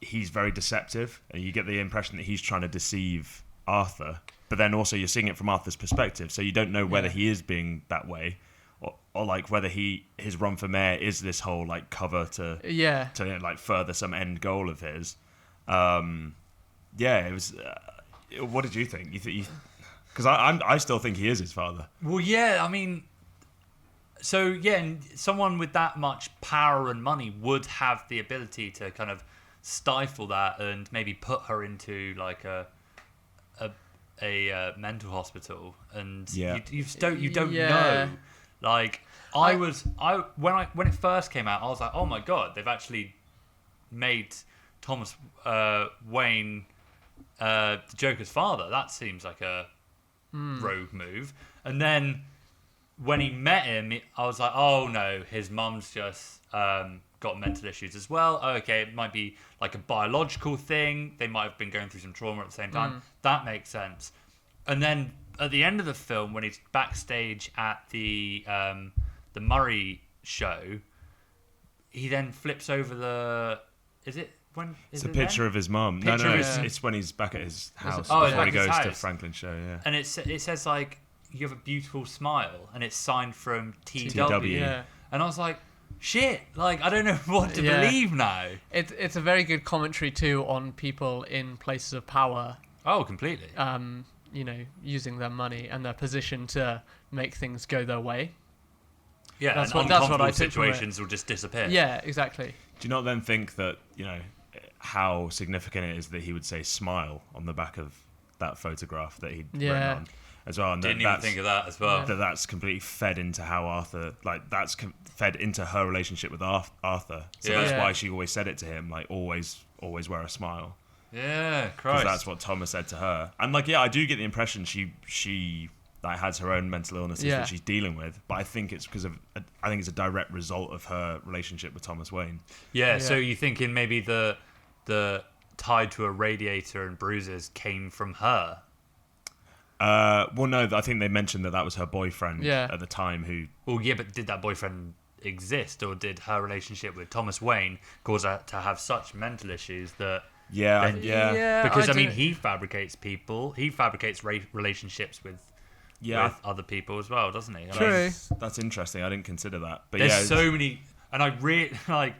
He's very deceptive, and you get the impression that he's trying to deceive Arthur. But then also you're seeing it from Arthur's perspective, so you don't know whether Yeah. he is being that way, or like whether his run for mayor is this whole like cover to yeah. like further some end goal of his. It was. What did you think? Because I still think he is his father. well, yeah, I mean, so yeah, and someone with that much power and money would have the ability to kind of stifle that and maybe put her into like a mental hospital, and Yeah. you don't Yeah. know. Like when it first came out, I was like, oh my god, they've actually made Thomas Wayne the Joker's father. That seems like a rogue move. And then when he met him, I was like, oh no, his mum's just got mental issues as well. Oh, okay, it might be like a biological thing. They might have been going through some trauma at the same time. That makes sense. And then at the end of the film, when he's backstage at the Murray show, he then flips over the. Is it when? It's a picture of his mum. No, Picture of his- it's when he's back at his house Oh, he's before back he at his goes to house. Franklin's show. Yeah. And it says like, you have a beautiful smile, and it's signed from TW. TW. Yeah. And I was like, shit, like I don't know what to Yeah. believe now. It's a very good commentary too on people in places of power. Oh, completely. You know, using their money and their position to make things go their way. Yeah, That's and what I uncomfortable took from it. situations will just disappear. Yeah, exactly. Do you not then think that, you know, how significant it is that he would say smile on the back of that photograph that he'd written Yeah. on as well? And Didn't even that's, think of that as well. that that's completely fed into how Arthur, like, that's fed into her relationship with Arthur. So Yeah. that's Yeah. why she always said it to him, like, always wear a smile. Yeah, Because Christ. that's what Thomas said to her. And, like, yeah, I do get the impression she like has her own mental illnesses Yeah. that she's dealing with, but I think it's because of I think it's a direct result of her relationship with Thomas Wayne. Yeah, so Yeah. you thinking maybe the tied to a radiator and bruises came from her? Well, no, I think they mentioned that was her boyfriend Yeah. at the time who... Well, yeah, but did that boyfriend exist, or did her relationship with Thomas Wayne cause her to have such mental issues that... Yeah, Then- yeah. Yeah, Because, I mean, don't- he fabricates people. He fabricates relationships with other people as well, doesn't he? Like, True. That's interesting. I didn't consider that. But there's yeah, so many... And I really... Like,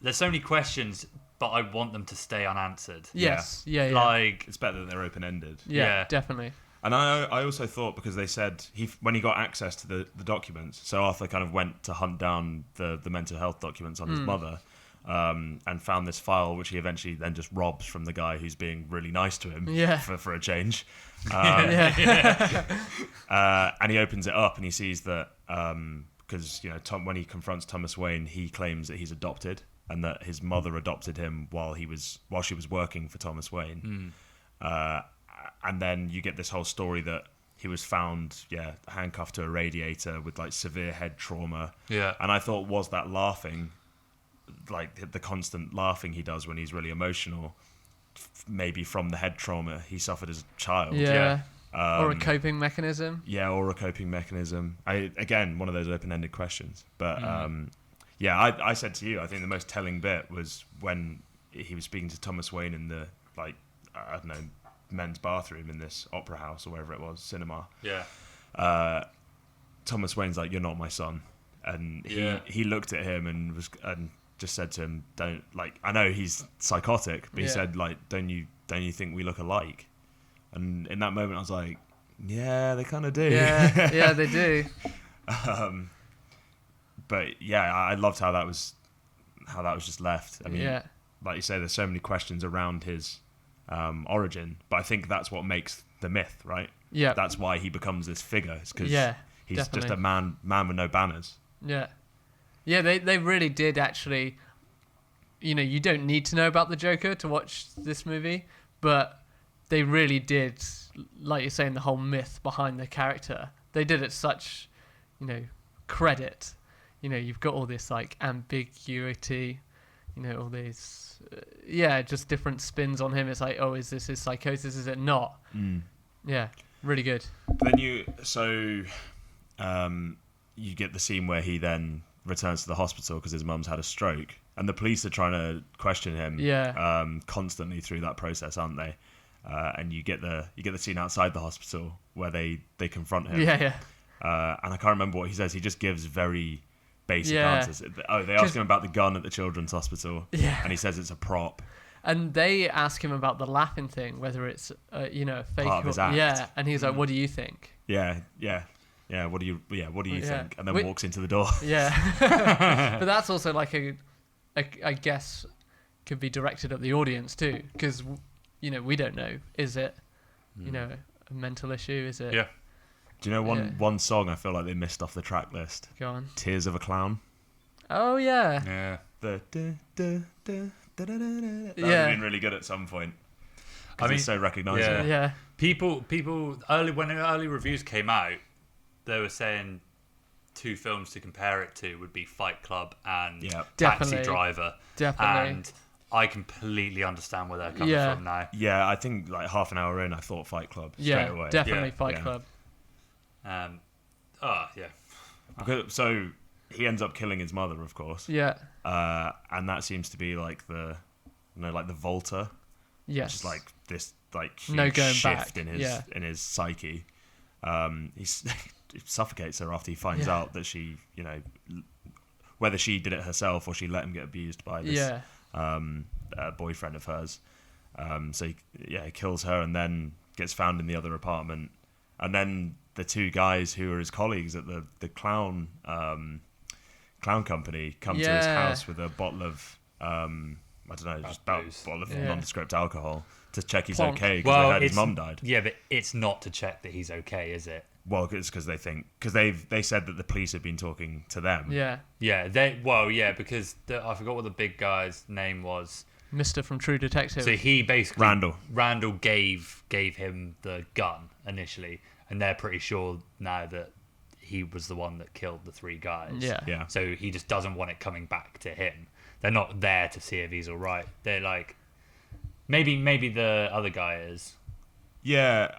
there's so many questions, but I want them to stay unanswered. Yes. Yeah. Yeah. Like... it's better that they're open-ended. yeah. Definitely. And I also thought, because they said when he got access to the documents, so Arthur kind of went to hunt down the mental health documents on his mother. and found this file, which he eventually then just robs from the guy who's being really nice to him for a change. And he opens it up and he sees that because when he confronts Thomas Wayne, he claims that he's adopted and that his mother adopted him while she was working for Thomas Wayne. And then you get this whole story that he was found, handcuffed to a radiator with like severe head trauma. Yeah. And I thought, was that laughing, like the constant laughing he does when he's really emotional, maybe from the head trauma he suffered as a child? Yeah. Or a coping mechanism. Yeah, or a coping mechanism. Again, one of those open-ended questions. But I said to you, I think the most telling bit was when he was speaking to Thomas Wayne in the men's bathroom in this opera house or wherever it was, cinema. Yeah. Thomas Wayne's like, "You're not my son," and he looked at him and just said to him, "Don't like." I know he's psychotic, but he said like, "Don't you think we look alike?" And in that moment, I was like, "Yeah, they kind of do." Yeah, they do. But yeah, I loved how that was just left. I mean, like you say, there's so many questions around his origin, but I think that's what makes the myth, right? Yeah, that's why he becomes this figure. It's because he's definitely just a man with no banners. Yeah, they really did actually. You don't need to know about the Joker to watch this movie, but they really did, like you're saying, the whole myth behind the character. They did it such, credit. You've got all this like ambiguity, all these. Just different spins on him. It's like, oh, is this his psychosis? Is it not? Yeah, really good. Then you get the scene where he then returns to the hospital because his mum's had a stroke, and the police are trying to question him constantly through that process, aren't they? And you get the scene outside the hospital where they confront him. And I can't remember what he says. He just gives very basic answers. They ask him about the gun at the children's hospital, and he says it's a prop. And they ask him about the laughing thing, whether it's a fake part of his act. Yeah, and he's like, "What do you think?" Yeah. What do you think? And then walks into the door. Yeah, but that's also like I guess could be directed at the audience too, because we don't know. Is it a mental issue? Is it? Yeah. Do you know one song I feel like they missed off the track list? Go on. Tears of a Clown. Oh yeah. Yeah. That would have been really good at some point. I mean, it's so recognisable. Yeah. People when early reviews came out, they were saying 2 films to compare it to would be Fight Club and Taxi Driver. Definitely. And I completely understand where they're coming from now. Yeah, I think like half an hour in, I thought Fight Club straight away. Definitely Fight Club. So he ends up killing his mother, of course. Yeah. And that seems to be like the Volta. Yes. Which is like this like huge no going shift back. in his psyche. He suffocates her after he finds out that she, whether she did it herself or she let him get abused by this boyfriend of hers. So he kills her and then gets found in the other apartment. And then the 2 guys who are his colleagues at the clown company come to his house with a bottle of bottle of nondescript alcohol to check he's okay because they heard his mum died. Yeah, but it's not to check that he's okay, is it? Well, it's because they said that the police had been talking to them. Yeah. Yeah. Because I forgot what the big guy's name was. Mr. from True Detective. So he basically Randall gave him the gun initially, and they're pretty sure now that he was the one that killed the 3 guys. Yeah. So he just doesn't want it coming back to him. They're not there to see if he's all right. They're like, maybe the other guy is. Yeah.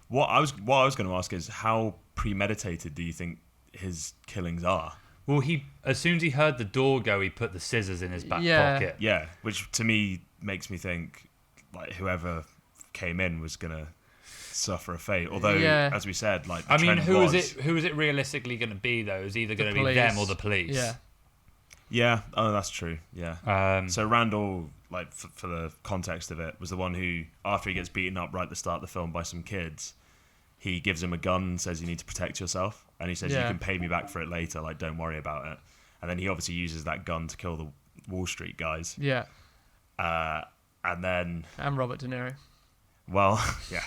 What I was going to ask is, how premeditated do you think his killings are? Well, as soon as he heard the door go, he put the scissors in his back pocket. Yeah, which to me makes me think like whoever came in was gonna suffer a fate. Although, as we said, like who is it realistically going to be though? Is either going to be them or the police? Yeah. Yeah. Oh, that's true. Yeah. So Randall, like for the context of it, was the one who, after he gets beaten up right at the start of the film by some kids, he gives him a gun and says, "You need to protect yourself." And he says, "You can pay me back for it later. Like, don't worry about it." And then he obviously uses that gun to kill Wall Street guys. Yeah. And Robert De Niro. well, yeah,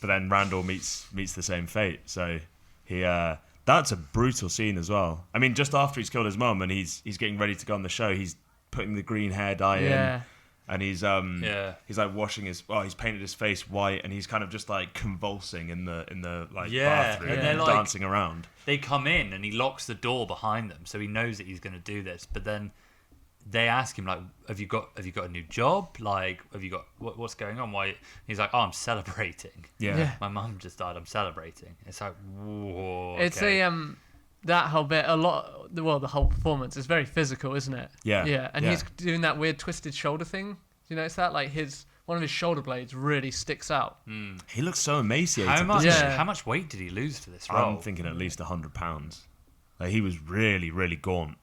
but then Randall meets the same fate. So he that's a brutal scene as well. I mean, just after he's killed his mum and he's getting ready to go on the show, he's putting the green hair dye in, and he's like washing he's painted his face white, and he's kind of just like convulsing in the like bathroom and dancing around. They come in and he locks the door behind them, so he knows that he's going to do this. But then they ask him like, "Have you got a new job? Like, have you got what's going on? Why?" He's like, "Oh, I'm celebrating. Yeah. My mum just died. I'm celebrating." It's like, whoa. Okay. It's that whole bit, the whole performance is very physical, isn't it? Yeah. Yeah, and he's doing that weird twisted shoulder thing. Do you notice that? Like one of his shoulder blades really sticks out. He looks so emaciated. How much weight did he lose for this role? I'm thinking at least 100 pounds. Like, he was really, really gaunt.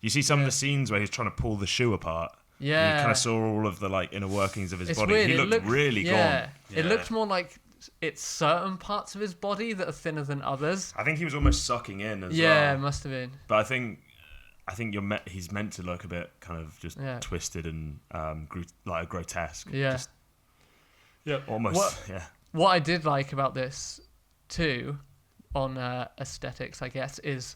You see some of the scenes where he's trying to pull the shoe apart. Yeah. You kind of saw all of the like inner workings of his body. Weird. He looked really gaunt. Yeah. It looked more like it's certain parts of his body that are thinner than others. I think he was almost sucking in as well. Yeah, it must have been. But I think he's meant to look a bit kind of just twisted and like grotesque. Yeah. Almost. What I did like about this too, on aesthetics, I guess, is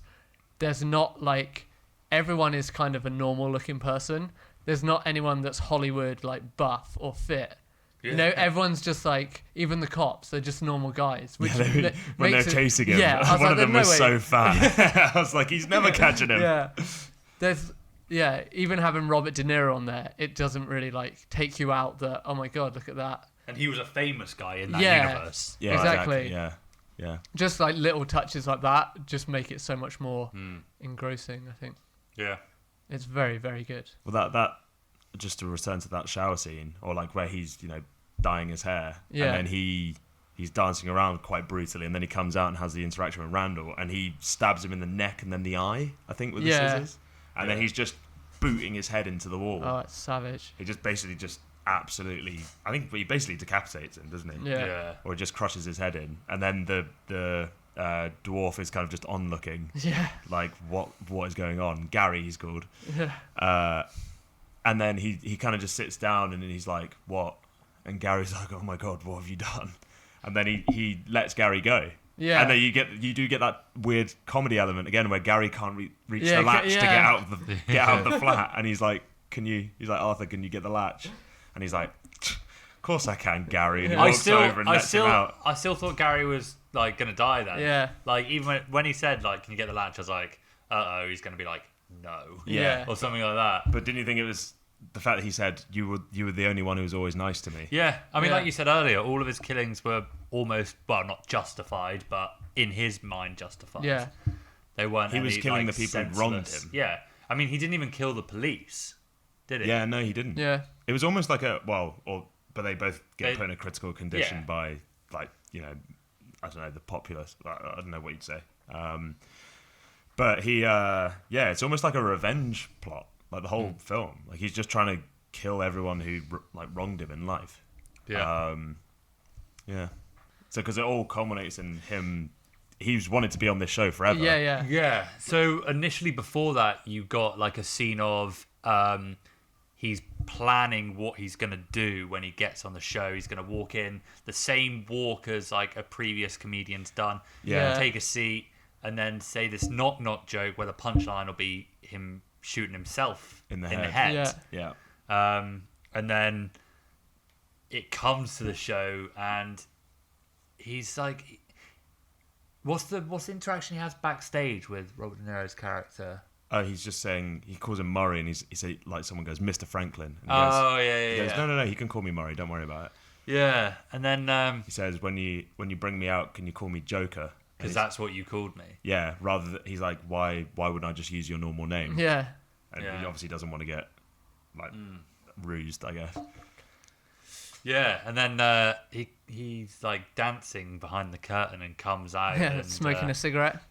there's not like everyone is kind of a normal looking person. There's not anyone that's Hollywood like buff or fit. Yeah. You know, everyone's just like, even the cops, they're just normal guys. Which when they're chasing him, one of them was so fat. I was like, he's never catching him. Yeah. Even having Robert De Niro on there, it doesn't really like take you out that, oh my God, look at that. And he was a famous guy in that universe. Yeah, exactly. Yeah. Just like little touches like that just make it so much more engrossing, I think. Yeah. It's very, very good. Well, that just to return to that shower scene, or like where he's, dyeing his hair, and then he's dancing around quite brutally, and then he comes out and has the interaction with Randall, and he stabs him in the neck and then the eye, I think, with the scissors, and then he's just booting his head into the wall. Oh, it's savage. He just basically absolutely, I think he basically decapitates him, doesn't he? Yeah. Or just crushes his head in, and then the dwarf is kind of just onlooking. Yeah. Like, what is going on? Gary, he's called. And then he kind of just sits down, and then he's like, what? And Gary's like, oh my God, what have you done? And then he lets Gary go. Yeah. And then you do get that weird comedy element again where Gary can't reach the latch to get out of the flat, and he's like, Arthur, can you get the latch? And he's like, of course I can, Gary. And he walks over and lets him out. I still thought Gary was like gonna die then. Yeah. Like, even when he said like, can you get the latch? I was like, he's gonna be like, no. Yeah. Or something like that. But didn't you think it was the fact that he said you were the only one who was always nice to me? Yeah. I mean, like you said earlier, all of his killings were almost, well, not justified, but in his mind justified. Yeah. They weren't. He was killing the people who wronged him. Yeah. I mean, he didn't even kill the police, did he? Yeah, no, he didn't. Yeah. It was almost like but they both get put in a critical condition by, like, I don't know, the populace. I don't know what you'd say. But he, it's almost like a revenge plot, like the whole film. Like, he's just trying to kill everyone who wronged him in life. Yeah. So because it all culminates in him, he's wanted to be on this show forever. Yeah. So initially, before that, you got like a scene of he's planning what he's gonna do when he gets on the show. He's gonna walk in the same walk as like a previous comedian's done. Take a seat. And then say this knock-knock joke where the punchline will be him shooting himself in the head. Yeah. And then it comes to the show, and he's like, what's the interaction he has backstage with Robert De Niro's character? Oh, he's just saying, he calls him Murray, and he said, like, someone goes, Mr. Franklin. And he goes, no, he can call me Murray, don't worry about it. Yeah, and then he says, when you bring me out, can you call me Joker? Because that's what you called me. Yeah, rather than, he's like, why wouldn't I just use your normal name? Yeah. And he obviously doesn't want to get, like, rused, I guess. Yeah, and then he's like dancing behind the curtain and comes out and smoking a cigarette.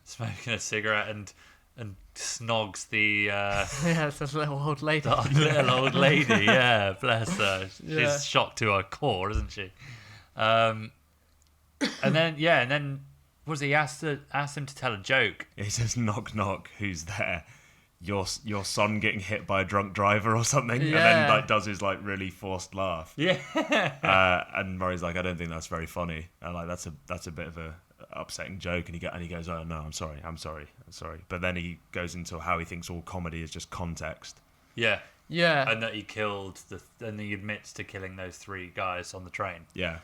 And snogs the it's this little old lady. Little old lady, yeah, bless her. She's shocked to her core, isn't she? And then was he asked him to tell a joke? He says, knock knock, who's there? your son getting hit by a drunk driver or something, and Yeah. then like does his like really forced laugh. Yeah. And Murray's like, I don't think that's very funny. And like that's a bit of a upsetting joke. And he goes, oh no, I'm sorry. But then he goes into how he thinks all comedy is just context. Yeah. Yeah. And that he killed and he admits to killing those 3 guys on the train. Yeah.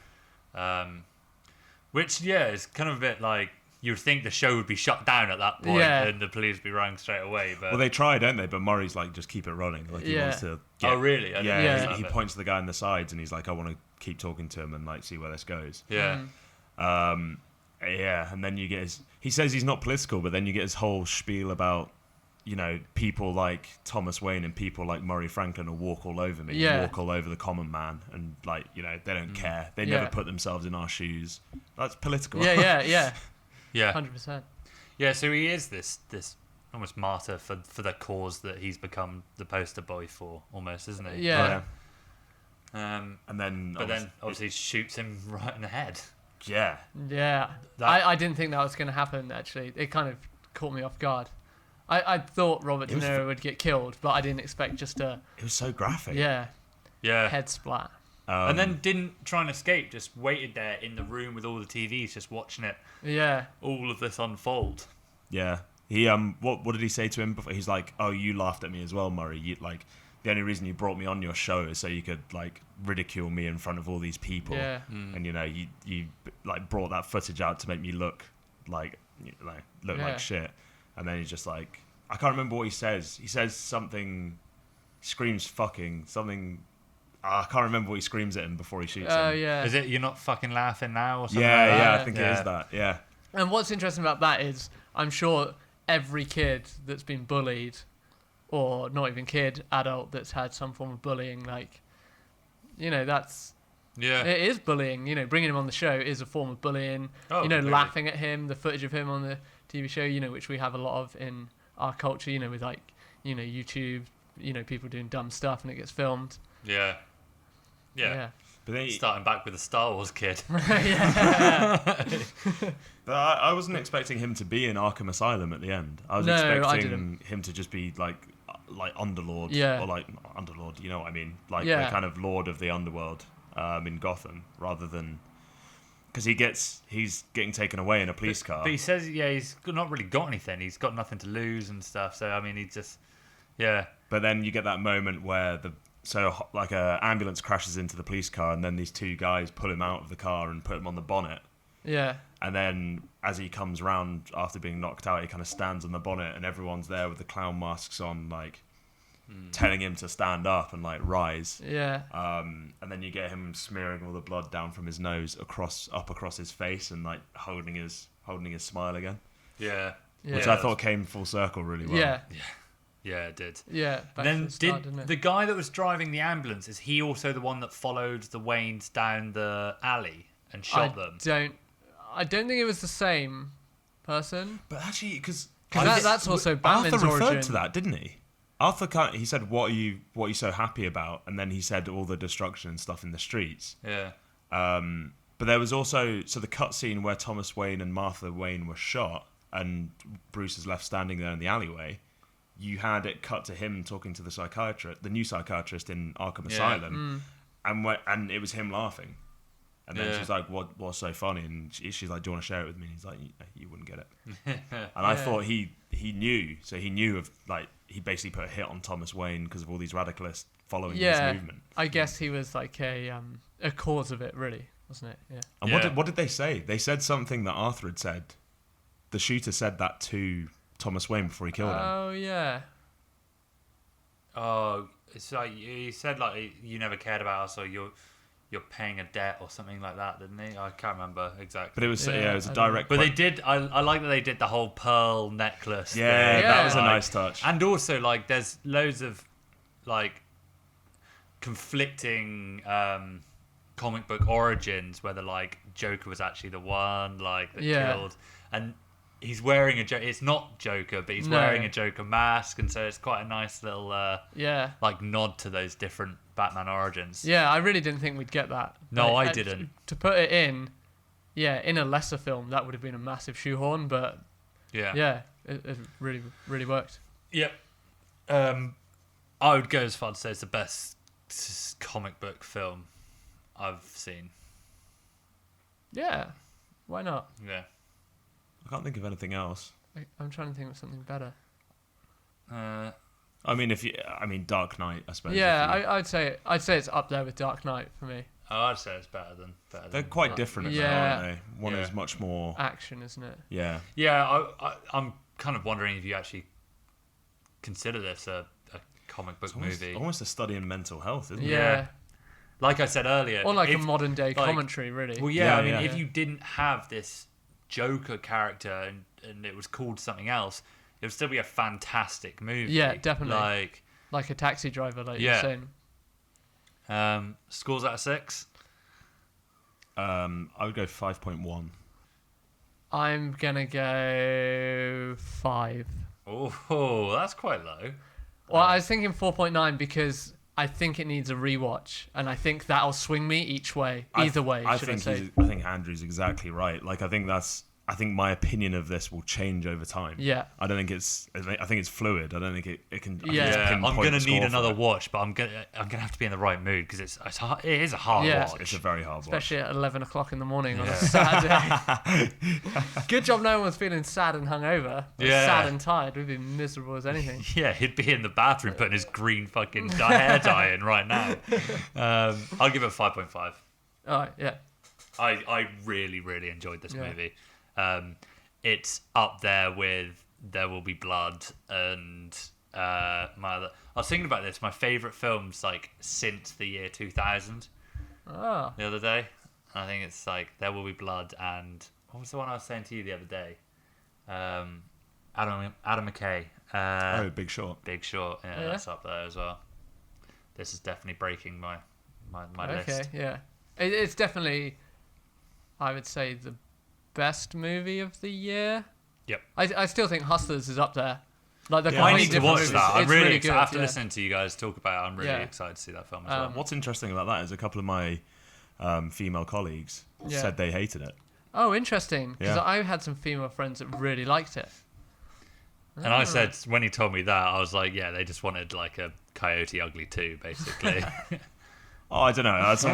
Which is kind of a bit like you would think the show would be shut down at that point and the police would be running straight away. But Well, they try, don't they? But Murray's like, just keep it running. Like he wants to. Oh, really? I didn't Yeah. know He that. points to the guy in the sides, and he's like, I want to keep talking to him and like see where this goes. Yeah. Yeah, and then you get his. He says he's not political, but then you get his whole spiel about, people like Thomas Wayne and people like Murray Franklin will walk all over me, walk all over the common man, and like they don't care. They never put themselves in our shoes. That's political. Yeah. Yeah. 100%. Yeah. So he is this almost martyr for the cause that he's become the poster boy for, almost, isn't he? Yeah. And then, But then obviously shoots him right in the head. yeah, Yeah. I didn't think that was going to happen, actually. It kind of caught me off guard. I thought Robert De Niro would get killed, but I didn't expect just a it was so graphic. Yeah. head splat. And then didn't try and escape, just waited there in the room with all the TVs, just watching it, Yeah. all of this unfold. Yeah. He what did he say to him before? He's like, oh, you laughed at me as well, Murray. You like the only reason you brought me on your show is so you could like ridicule me in front of all these people. Yeah. And you like brought that footage out to make me look like shit. And then he's just like, I can't remember what he says. He says something, screams fucking something. I can't remember what he screams at him before he shoots Oh, him. yeah. Is it you're not fucking laughing now or something? Yeah, like that? yeah, I think it is that. Yeah. And what's interesting about that is I'm sure every kid that's been bullied, or not even kid, adult that's had some form of bullying, like, that's... Yeah. It is bullying, bringing him on the show is a form of bullying. Oh, completely. Laughing at him, the footage of him on the TV show, which we have a lot of in our culture, with like, YouTube, people doing dumb stuff and it gets filmed. Yeah. But then Starting back with the Star Wars kid. But I wasn't expecting him to be in Arkham Asylum at the end. I was No, I expecting didn't. him to just be like Underlord, Yeah. or like Underlord. You know what I mean? Like Yeah. the kind of Lord of the Underworld in Gotham, rather than because he's getting taken away in a police car. But he says, he's not really got anything. He's got nothing to lose and stuff. So, I mean, he just, But then you get that moment where like a ambulance crashes into the police car, and then these 2 guys pull him out of the car and put him on the bonnet. Yeah. And then as he comes round after being knocked out, he kind of stands on the bonnet, and everyone's there with the clown masks on, like telling him to stand up and like rise. Yeah. And then you get him smearing all the blood down from his nose up across his face, and like holding his smile again, yeah. which I thought came full circle really well. Yeah. Yeah, it did. Yeah. And then back to the start, didn't it? the guy that was driving the ambulance, is he also the one that followed the Waynes down the alley and shot them? I don't think it was the same person. But actually, because that's also Batman's Arthur referred origin. to that, didn't he? Arthur he said, "What are you so happy about?" And then he said all the destruction and stuff in the streets. Yeah. But there was also the cutscene where Thomas Wayne and Martha Wayne were shot, and Bruce is left standing there in the alleyway. You had it cut to him talking to the new psychiatrist in Arkham Asylum, and it was him laughing. And then she's like, "What's so funny?" And she's like, "Do you want to share it with me?" And he's like, "You wouldn't get it." And I thought he knew, so he knew of like he basically put a hit on Thomas Wayne because of all these radicalists following his movement. I guess he was like a cause of it, really, wasn't it? Yeah. And what did they say? They said something that Arthur had said. The shooter said that to Thomas Wayne before he killed him. Oh yeah. Oh, it's like he said, like, you never cared about us, or you're paying a debt or something like that, didn't he? I can't remember exactly. But it was it was a direct. But they did. I like that they did the whole pearl necklace. Yeah, thing. that was a Like, nice touch. And also, like, there's loads of like conflicting comic book origins, whether like Joker was actually the one like that killed, and he's wearing it's not Joker, but he's wearing a Joker mask, and so it's quite a nice little like nod to those different Batman origins. Yeah, I really didn't think we'd get that. No, Like, I didn't. To put it in a lesser film, that would have been a massive shoehorn, but it really, really worked. Yep. I would go as far to say it's the best comic book film I've seen. Yeah, why not? Yeah. I can't think of anything else. I'm trying to think of something better. I mean, Dark Knight, I suppose. Yeah, I'd say it's up there with Dark Knight for me. Oh, I'd say it's better than. They're quite different, yeah. aren't they? One is much more action, isn't it? Yeah. Yeah, I'm kind of wondering if you actually consider this a comic book movie. Almost a study in mental health, isn't it? Yeah. Like I said earlier, Or like a modern day commentary, really. Well, yeah, I mean, if you didn't have this Joker character and it was called something else, it would still be a fantastic movie. Yeah, definitely. Like a Taxi Driver, like you're saying. Scores out of 6? I would go 5.1. I'm gonna go 5. Oh, that's quite low. Well, I was thinking 4.9 because I think it needs a rewatch, and I think that'll swing me each way, either way. I think Andrew's exactly right. Like, I think my opinion of this will change over time. Yeah. I don't think I think it's fluid. I don't think it can. I'm gonna need another watch, but I'm gonna have to be in the right mood because it's hard. It is a hard watch. It's a very hard especially watch. at 11 o'clock in the morning on a Saturday. Good job no one was feeling sad and hungover. Sad and tired. We'd be miserable as anything. Yeah, he'd be in the bathroom putting his green fucking hair dye in right now. I'll give it 5.5. All right, yeah. I really, really enjoyed this movie. It's up there with There Will Be Blood and I was thinking about this. My favourite films since the year 2000. Oh. The other day, I think it's There Will Be Blood and what was the one I was saying to you the other day? Adam McKay. Big Short. Big Short. Yeah, that's up there as well. This is definitely breaking my list. Okay, yeah. It's definitely, I would say, the best movie of the year. Yep. I still think Hustlers is up there. Like the I need to watch that. I'm really good. After listening to you guys talk about it, I'm really excited to see that film as well. What's interesting about that is a couple of my female colleagues said they hated it. Oh, interesting. Because I had some female friends that really liked it. And I said, when he told me that, I was like, yeah, they just wanted a Coyote Ugly 2, basically. Oh, I don't know. It's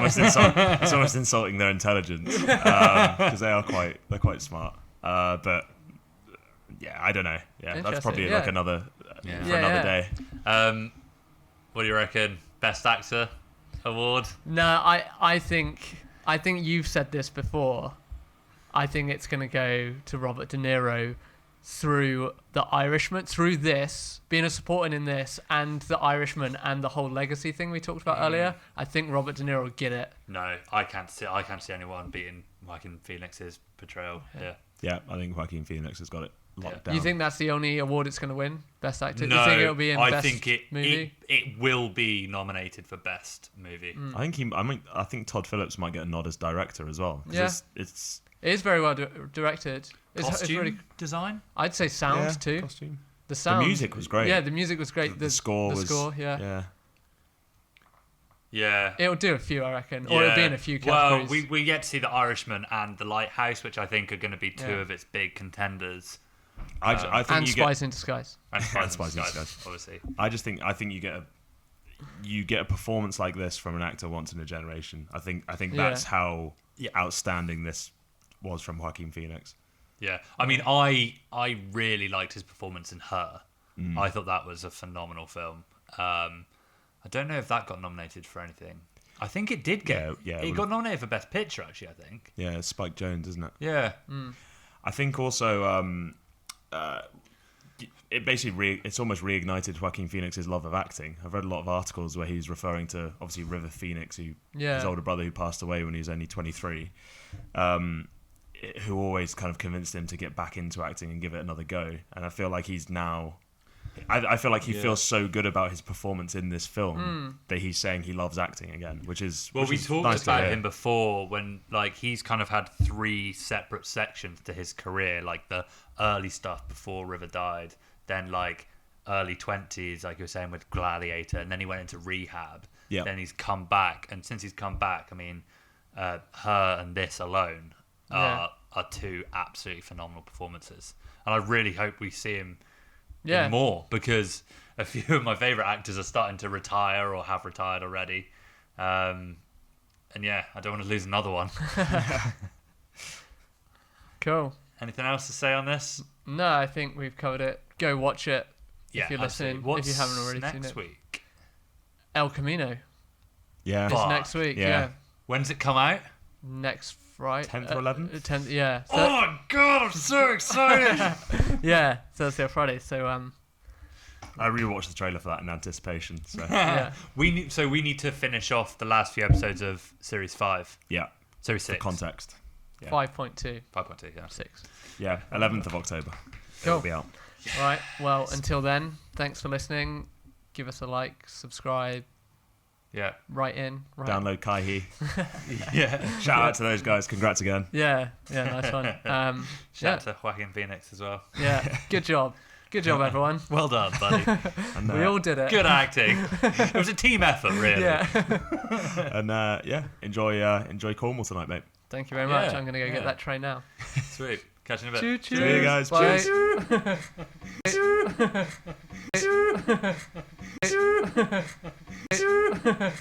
almost insulting their intelligence because they're quite smart. But yeah, I don't know. Yeah, that's probably another for another day. What do you reckon? Best Actor award? No, I think you've said this before. I think it's going to go to Robert De Niro through The Irishman, through this, being a supporting in this, and The Irishman, and the whole legacy thing we talked about earlier. I think Robert De Niro will get it. No, I can't see anyone beating Joaquin Phoenix's portrayal. Yeah, I think Joaquin Phoenix has got it locked down. You think that's the only award it's going to win? Best Actor? No, Do you think it'll be in Best Movie? It will be nominated for Best Movie. I think Todd Phillips might get a nod as director as well. Yeah. It is very well directed. Costume design? I'd say sound too. Costume. The sound. The music was great. Yeah, the music was great. The score was. Yeah. It'll do a few, I reckon. Or it'll be in a few categories. Well, we get to see The Irishman and The Lighthouse, which I think are going to be two of its big contenders. I think and Spies in Disguise. And Spies in Disguise, obviously. I think you get a performance like this from an actor once in a generation. I think that's how outstanding this was from Joaquin Phoenix. Yeah, I mean, I really liked his performance in Her. I thought that was a phenomenal film. I don't know if that got nominated for anything. I think it did get. Yeah, it got nominated for Best Picture, actually. I think. Yeah, it's Spike Jonze, isn't it? Yeah. I think also it basically it's almost reignited Joaquin Phoenix's love of acting. I've read a lot of articles where he's referring to obviously River Phoenix, his older brother who passed away when he was only 23. Who always kind of convinced him to get back into acting and give it another go. And I feel like he's now... I feel like he feels so good about his performance in this film that he's saying he loves acting again, which is we talked nice about him before when he's kind of had 3 separate sections to his career, the early stuff before River died, then early 20s, like you were saying with Gladiator, and then he went into rehab. Yeah. Then he's come back, and since he's come back, I mean, Her and this alone are 2 absolutely phenomenal performances, and I really hope we see him Yeah. more, because a few of my favourite actors are starting to retire or have retired already. And yeah, I don't want to lose another one. Cool. Anything else to say on this? No, I think we've covered it. Go watch it if you're listening. What's if you haven't already seen it. next week? El Camino. Yeah. It's Fuck. next week. Yeah. Yeah. When does it come out? Next Friday. 10th or 11th? 10th. Yeah. So, Oh my god, I'm so excited! yeah. Thursday or Friday. So I rewatched the trailer for that in anticipation. So yeah. we need to finish off the last few episodes of Series 5. yeah, Series for 6. context. Yeah. 5.2. 5.2, yeah. 6. Yeah, 11th of October. Cool. It'll be out. Right. Well, until then, thanks for listening. Give us a like, subscribe, Yeah. write in. Right. Download KAIHI. Yeah. Shout out to those guys. Congrats again. Yeah. Yeah. Nice one. Shout out to Joaquin Phoenix as well. Yeah. Good job. Good job, everyone. Well done, buddy. And, We all did it. Good acting. It was a team effort, really. Yeah. and yeah, enjoy Cornwall tonight, mate. Thank you very much. Yeah, I'm going to go yeah. get that train now. Sweet. Catch you in a bit. Choo choo. See you guys. Bye. Cheers.